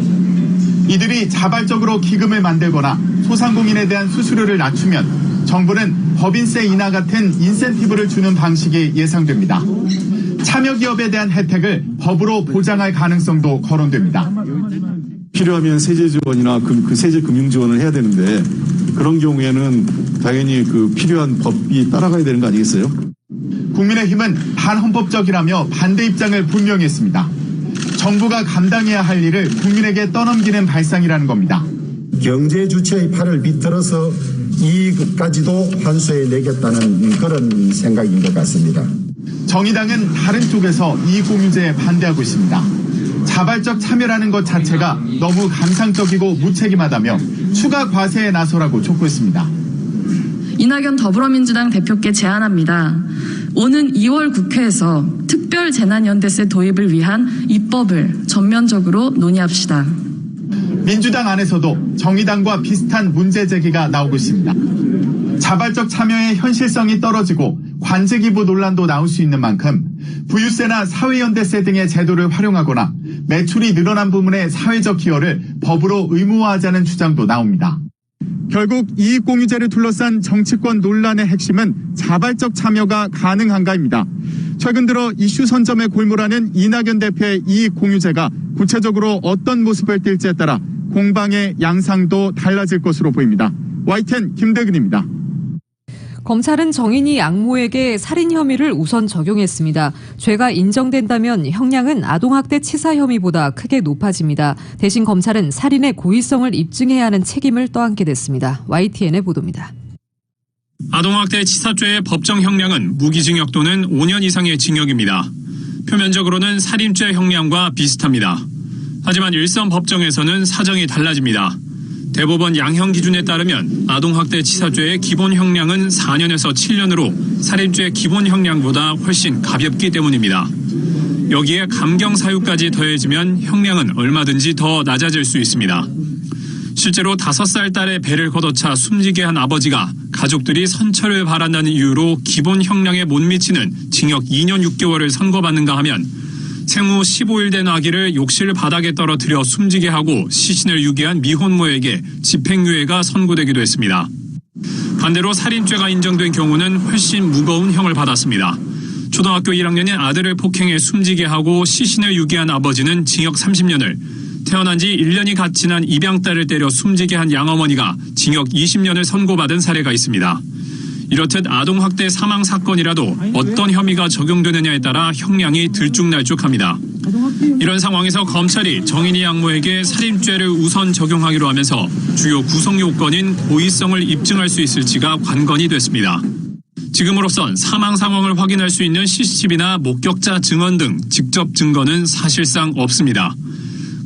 이들이 자발적으로 기금을 만들거나 소상공인에 대한 수수료를 낮추면 정부는 법인세 인하 같은 인센티브를 주는 방식이 예상됩니다. 참여 기업에 대한 혜택을 법으로 보장할 가능성도 거론됩니다. 필요하면 세제 지원이나 그 세제 금융 지원을 해야 되는데 그런 경우에는 당연히 그 필요한 법이 따라가야 되는 거 아니겠어요? 국민의힘은 반헌법적이라며 반대 입장을 분명히 했습니다. 정부가 감당해야 할 일을 국민에게 떠넘기는 발상이라는 겁니다. 경제 주체의 팔을 비틀어서 이익까지도 환수해 내겠다는 그런 생각인 것 같습니다. 정의당은 다른 쪽에서 이익공유제에 반대하고 있습니다. 자발적 참여라는 것 자체가 너무 감상적이고 무책임하다며 추가 과세에 나서라고 촉구했습니다. 이낙연 더불어민주당 대표께 제안합니다. 오는 2월 국회에서 특별재난연대세 도입을 위한 입법을 전면적으로 논의합시다. 민주당 안에서도 정의당과 비슷한 문제 제기가 나오고 있습니다. 자발적 참여의 현실성이 떨어지고 관제기부 논란도 나올 수 있는 만큼 부유세나 사회연대세 등의 제도를 활용하거나 매출이 늘어난 부문의 사회적 기여를 법으로 의무화하자는 주장도 나옵니다. 결국 이익공유제를 둘러싼 정치권 논란의 핵심은 자발적 참여가 가능한가입니다. 최근 들어 이슈 선점에 골몰하는 이낙연 대표의 이익공유제가 구체적으로 어떤 모습을 띨지에 따라 공방의 양상도 달라질 것으로 보입니다. YTN 김대근입니다. 검찰은 정인이 양모에게 살인 혐의를 우선 적용했습니다. 죄가 인정된다면 형량은 아동학대 치사 혐의보다 크게 높아집니다. 대신 검찰은 살인의 고의성을 입증해야 하는 책임을 떠안게 됐습니다. YTN의 보도입니다. 아동학대 치사죄의 법정 형량은 무기징역 또는 5년 이상의 징역입니다. 표면적으로는 살인죄 형량과 비슷합니다. 하지만 일선 법정에서는 사정이 달라집니다. 대법원 양형 기준에 따르면 아동학대 치사죄의 기본 형량은 4년에서 7년으로 살인죄 기본 형량보다 훨씬 가볍기 때문입니다. 여기에 감경 사유까지 더해지면 형량은 얼마든지 더 낮아질 수 있습니다. 실제로 5살 딸의 배를 걷어차 숨지게 한 아버지가 가족들이 선처를 바란다는 이유로 기본 형량에 못 미치는 징역 2년 6개월을 선고받는가 하면 생후 15일 된 아기를 욕실 바닥에 떨어뜨려 숨지게 하고 시신을 유기한 미혼모에게 집행유예가 선고되기도 했습니다. 반대로 살인죄가 인정된 경우는 훨씬 무거운 형을 받았습니다. 초등학교 1학년의 아들을 폭행해 숨지게 하고 시신을 유기한 아버지는 징역 30년을, 태어난 지 1년이 갓 지난 입양딸을 때려 숨지게 한 양어머니가 징역 20년을 선고받은 사례가 있습니다. 이렇듯 아동학대 사망 사건이라도 어떤 혐의가 적용되느냐에 따라 형량이 들쭉날쭉합니다. 이런 상황에서 검찰이 정인이 양모에게 살인죄를 우선 적용하기로 하면서 주요 구성 요건인 고의성을 입증할 수 있을지가 관건이 됐습니다. 지금으로선 사망 상황을 확인할 수 있는 CCTV나 목격자 증언 등 직접 증거는 사실상 없습니다.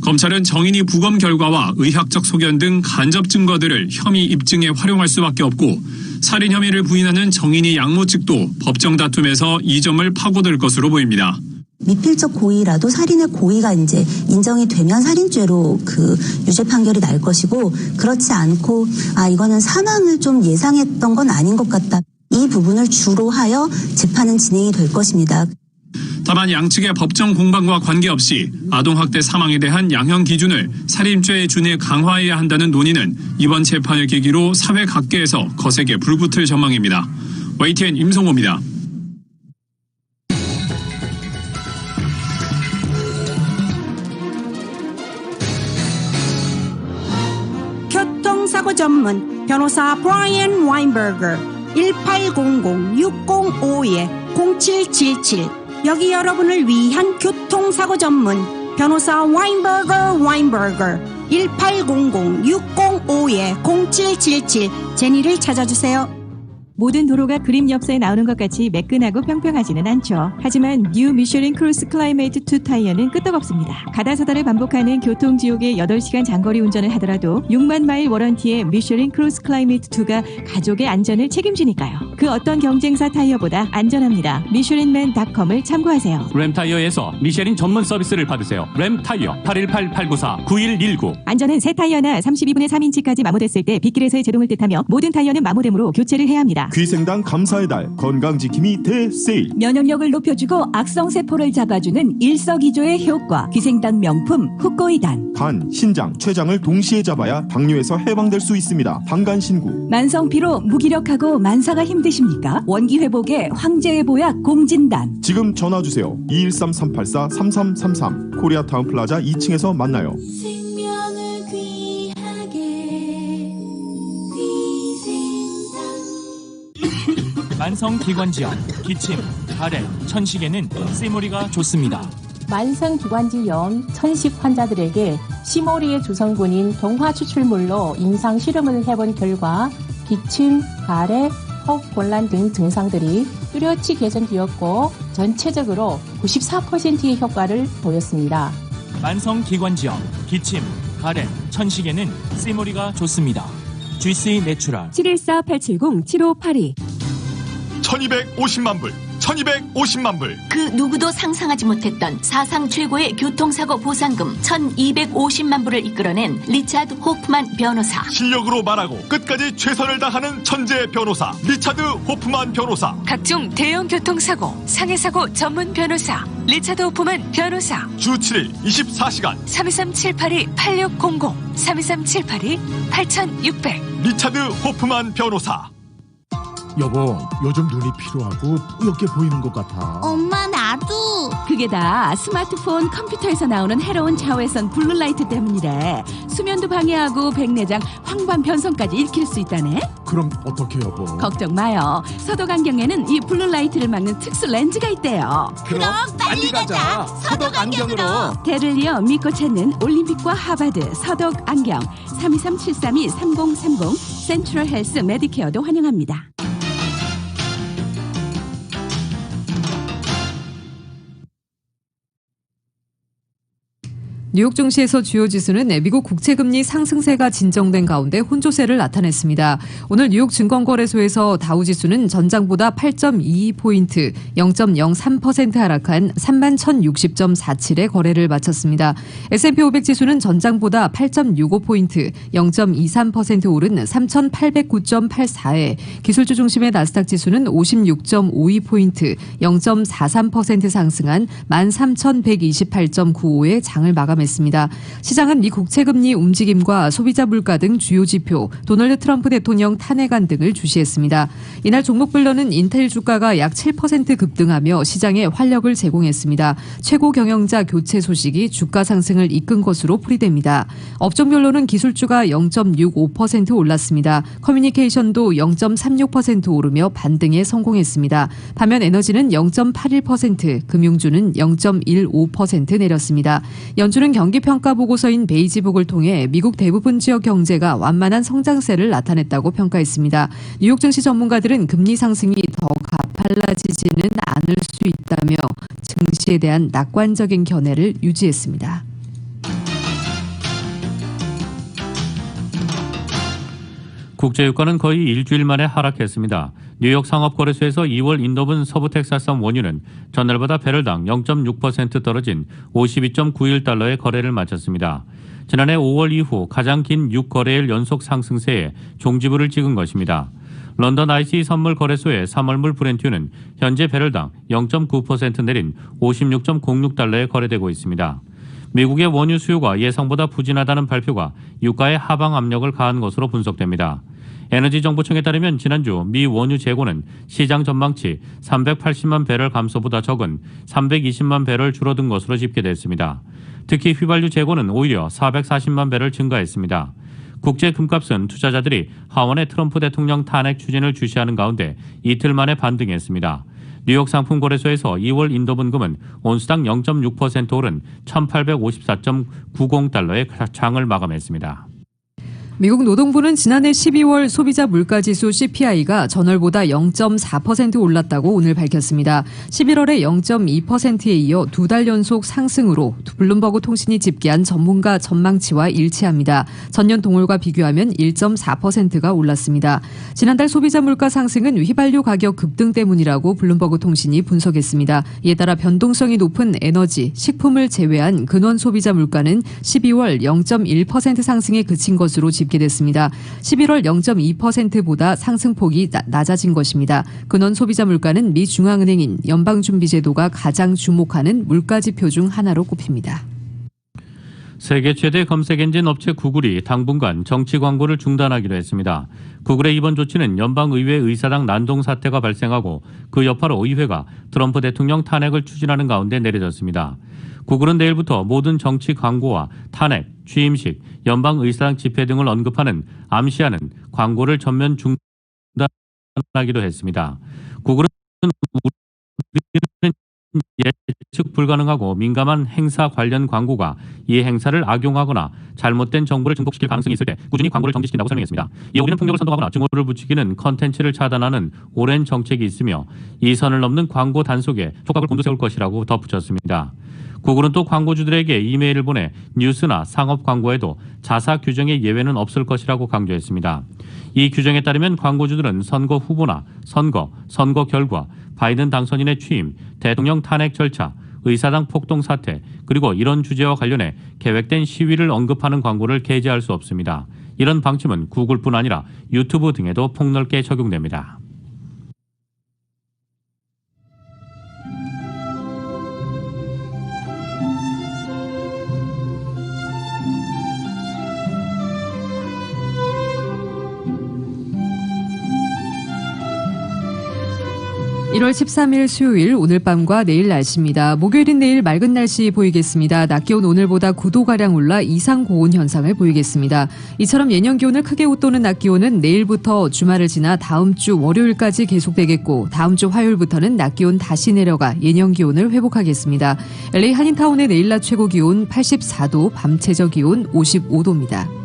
검찰은 정인이 부검 결과와 의학적 소견 등 간접 증거들을 혐의 입증에 활용할 수밖에 없고 살인 혐의를 부인하는 정인이 양모 측도 법정 다툼에서 이 점을 파고들 것으로 보입니다. 미필적 고의라도 살인의 고의가 이제 인정이 되면 살인죄로 그 유죄 판결이 날 것이고, 그렇지 않고 이거는 사망을 좀 예상했던 건 아닌 것 같다, 이 부분을 주로 하여 재판은 진행이 될 것입니다. 다만 양측의 법정 공방과 관계없이 아동학대 사망에 대한 양형 기준을 살인죄에 준해 강화해야 한다는 논의는 이번 재판을 계기로 사회 각계에서 거세게 불붙을 전망입니다. YTN 임성호입니다. 교통사고 전문 변호사 브라이언 와인버거 1800-605-0777 여기 여러분을 위한 교통사고 전문 변호사 와인버거 1800-605-0777 제니를 찾아주세요. 모든 도로가 그림 엽서에 나오는 것 같이 매끈하고 평평하지는 않죠. 하지만 뉴 미쉐린 크루스 클라이메이트 2 타이어는 끄떡없습니다. 가다서다를 반복하는 교통지옥의 8시간 장거리 운전을 하더라도 6만 마일 워런티의 미쉐린 크루스 클라이메이트 2가 가족의 안전을 책임지니까요. 그 어떤 경쟁사 타이어보다 안전합니다. 미쉐린맨.com을 참고하세요. 램타이어에서 미쉐린 전문 서비스를 받으세요. 램타이어 818-894-9119. 안전은 새 타이어나 32분의 3인치까지 마모됐을 때 빗길에서의 제동을 뜻하며 모든 타이어는 마모됨으로 교체를 해야 합니다. 귀생당 감사의 달 건강지킴이 대세일. 면역력을 높여주고 악성세포를 잡아주는 일석이조의 효과. 귀생당 명품 후코이단. 간, 신장, 췌장을 동시에 잡아야 당뇨에서 해방될 수 있습니다. 당간신구. 만성피로 무기력하고 만사가 힘드십니까? 원기회복의 황제의 보약 공진단. 지금 전화주세요. 213-384-3333 코리아타운 플라자 2층에서 만나요. 생명을 귀하게 만성기관지염, 기침, 가래, 천식에는 시모리가 좋습니다. 만성기관지염, 천식 환자들에게 시모리의 주성분인 동화 추출물로 임상 실험을 해본 결과 기침, 가래, 호흡곤란 등 증상들이 뚜렷이 개선되었고 전체적으로 94%의 효과를 보였습니다. 만성기관지염, 기침, 가래, 천식에는 시모리가 좋습니다. GC 내추럴 714-870-7582 1250만 불, 1250만 불. 그 누구도 상상하지 못했던 사상 최고의 교통사고 보상금 1250만 불을 이끌어낸 리차드 호프만 변호사. 실력으로 말하고 끝까지 최선을 다하는 천재 변호사 리차드 호프만 변호사. 각종 대형 교통사고, 상해사고 전문 변호사 리차드 호프만 변호사. 주 7일 24시간 323-782-8600 323-782-8600 리차드 호프만 변호사. 여보, 요즘 눈이 피로하고 뿌옇게 보이는 것 같아. 엄마 나도. 그게 다 스마트폰, 컴퓨터에서 나오는 해로운 자외선 블루라이트 때문이래. 수면도 방해하고 백내장, 황반 변성까지 일으킬 수 있다네. 그럼 어떻게 여보? 걱정 마요. 서독 안경에는 이 블루라이트를 막는 특수 렌즈가 있대요. 그럼 빨리 가자. 서독 안경으로. 대를 이어 믿고 찾는 올림픽과 하버드 서독 안경 323-732-3030 센트럴 헬스 메디케어도 환영합니다. 뉴욕 증시에서 주요 지수는 미국 국채금리 상승세가 진정된 가운데 혼조세를 나타냈습니다. 오늘 뉴욕 증권거래소에서 다우지수는 전장보다 8.22포인트, 0.03% 하락한 31,060.47의 거래를 마쳤습니다. S&P 500지수는 전장보다 8.65포인트, 0.23% 오른 3,809.84에 기술주 중심의 나스닥 지수는 56.52포인트, 0.43% 상승한 13,128.95의 장을 마감했습니다. 시장은 미 국채금리 움직임과 소비자 물가 등 주요 지표, 도널드 트럼프 대통령 탄핵안 등을 주시했습니다. 이날 종목별로는 인텔 주가가 약 7% 급등하며 시장에 활력을 제공했습니다. 최고 경영자 교체 소식이 주가 상승을 이끈 것으로 풀이됩니다. 업종별로는 기술주가 0.65% 올랐습니다. 커뮤니케이션도 0.36% 오르며 반등에 성공했습니다. 반면 에너지는 0.81%, 금융주는 0.15% 내렸습니다. 연준은 경기평가 보고서인 베이지북을 통해 미국 대부분 지역 경제가 완만한 성장세를 나타냈다고 평가했습니다. 뉴욕 증시 전문가들은 금리 상승이 더 가팔라지지는 않을 수 있다며 증시에 대한 낙관적인 견해를 유지했습니다. 국제유가는 거의 일주일 만에 하락했습니다. 뉴욕 상업거래소에서 2월 인도분 서부 텍사스산 원유는 전날보다 배럴당 0.6% 떨어진 52.91달러의 거래를 마쳤습니다. 지난해 5월 이후 가장 긴 6거래일 연속 상승세에 종지부를 찍은 것입니다. 런던 ICE 선물 거래소의 3월물 브렌트유는 현재 배럴당 0.9% 내린 56.06달러에 거래되고 있습니다. 미국의 원유 수요가 예상보다 부진하다는 발표가 유가의 하방 압력을 가한 것으로 분석됩니다. 에너지정보청에 따르면 지난주 미 원유 재고는 시장 전망치 380만 배럴 감소보다 적은 320만 배럴 줄어든 것으로 집계됐습니다. 특히 휘발유 재고는 오히려 440만 배럴 증가했습니다. 국제 금값은 투자자들이 하원의 트럼프 대통령 탄핵 추진을 주시하는 가운데 이틀 만에 반등했습니다. 뉴욕 상품거래소에서 2월 인도분금은 온수당 0.6% 오른 1,854.90달러의 장을 마감했습니다. 미국 노동부는 지난해 12월 소비자 물가지수 CPI가 전월보다 0.4% 올랐다고 오늘 밝혔습니다. 11월에 0.2%에 이어 두 달 연속 상승으로 블룸버그 통신이 집계한 전문가 전망치와 일치합니다. 전년 동월과 비교하면 1.4%가 올랐습니다. 지난달 소비자 물가 상승은 휘발유 가격 급등 때문이라고 블룸버그 통신이 분석했습니다. 이에 따라 변동성이 높은 에너지, 식품을 제외한 근원 소비자 물가는 12월 0.1% 상승에 그친 것으로 집계됐습니다. 11월 0.2%보다 상승폭이 낮아진 것입니다. 근원 소비자 물가는 미 중앙은행인 연방준비제도가 가장 주목하는 물가지표 중 하나로 꼽힙니다. 세계 최대 검색 엔진 업체 구글이 당분간 정치 광고를 중단하기로 했습니다. 구글의 이번 조치는 연방의회 의사당 난동 사태가 발생하고 그 여파로 의회가 트럼프 대통령 탄핵을 추진하는 가운데 내려졌습니다. 구글은 내일부터 모든 정치 광고와 탄핵, 취임식, 연방의사당 집회 등을 언급하는 암시하는 광고를 전면 중단 차단하기도 했습니다. 구글은 우리는 예측 불가능하고 민감한 행사 관련 광고가 이 행사를 악용하거나 잘못된 정보를 증폭시킬 가능성이 있을 때 꾸준히 광고를 정지시킨다고 설명했습니다. 이에 우리는 폭력을 선동하거나 증오를 부추기는 컨텐츠를 차단하는 오랜 정책이 있으며 이 선을 넘는 광고 단속에 촉각을 곤두세울 것이라고 덧붙였습니다. 구글은 또 광고주들에게 이메일을 보내 뉴스나 상업 광고에도 자사 규정의 예외는 없을 것이라고 강조했습니다. 이 규정에 따르면 광고주들은 선거 후보나 선거 결과, 바이든 당선인의 취임, 대통령 탄핵 절차, 의사당 폭동 사태, 그리고 이런 주제와 관련해 계획된 시위를 언급하는 광고를 게재할 수 없습니다. 이런 방침은 구글뿐 아니라 유튜브 등에도 폭넓게 적용됩니다. (1월 13일) 수요일 오늘 밤과 내일 날씨입니다. 목요일인 내일 맑은 날씨 보이겠습니다. 낮 기온 오늘보다 9도가량 올라 이상 고온 현상을 보이겠습니다. 이처럼 예년 기온을 크게 웃도는 낮 기온은 내일부터 주말을 지나 다음 주 월요일까지 계속되겠고 다음 주 화요일부터는 낮 기온 다시 내려가 예년 기온을 회복하겠습니다. LA 한인타운의 내일 낮 최고 기온 84도, 밤 최저 기온 55도입니다.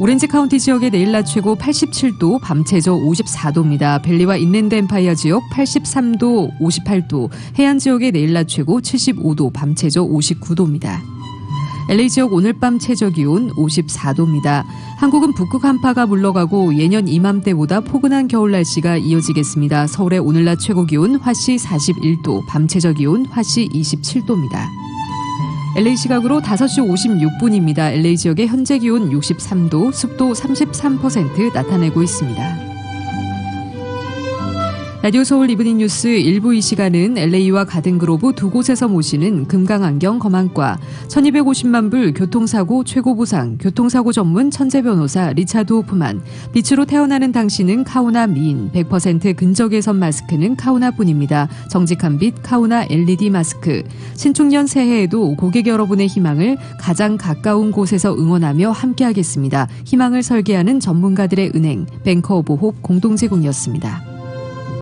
오렌지 카운티 지역의 내일 낮 최고 87도, 밤 최저 54도입니다. 벨리와 인랜드 엠파이어 지역 83도, 58도, 해안 지역의 내일 낮 최고 75도, 밤 최저 59도입니다. LA 지역 오늘 밤 최저 기온 54도입니다. 한국은 북극 한파가 물러가고 예년 이맘때보다 포근한 겨울 날씨가 이어지겠습니다. 서울의 오늘 낮 최고 기온 화씨 41도, 밤 최저 기온 화씨 27도입니다. LA 시각으로 5시 56분입니다. LA 지역의 현재 기온 63도, 습도 33% 나타내고 있습니다. 라디오 서울 이브닝 뉴스 1부 이 시간은 LA와 가든그로브 두 곳에서 모시는 금강안경 검안과 1250만 불 교통사고 최고보상 교통사고 전문 천재 변호사 리차드 호프만, 빛으로 태어나는 당신은 카우나 미인, 100% 근적외선 마스크는 카우나뿐입니다. 정직한 빛 카우나 LED 마스크, 신축년 새해에도 고객 여러분의 희망을 가장 가까운 곳에서 응원하며 함께하겠습니다. 희망을 설계하는 전문가들의 은행 뱅커 오브 홉 공동제공이었습니다.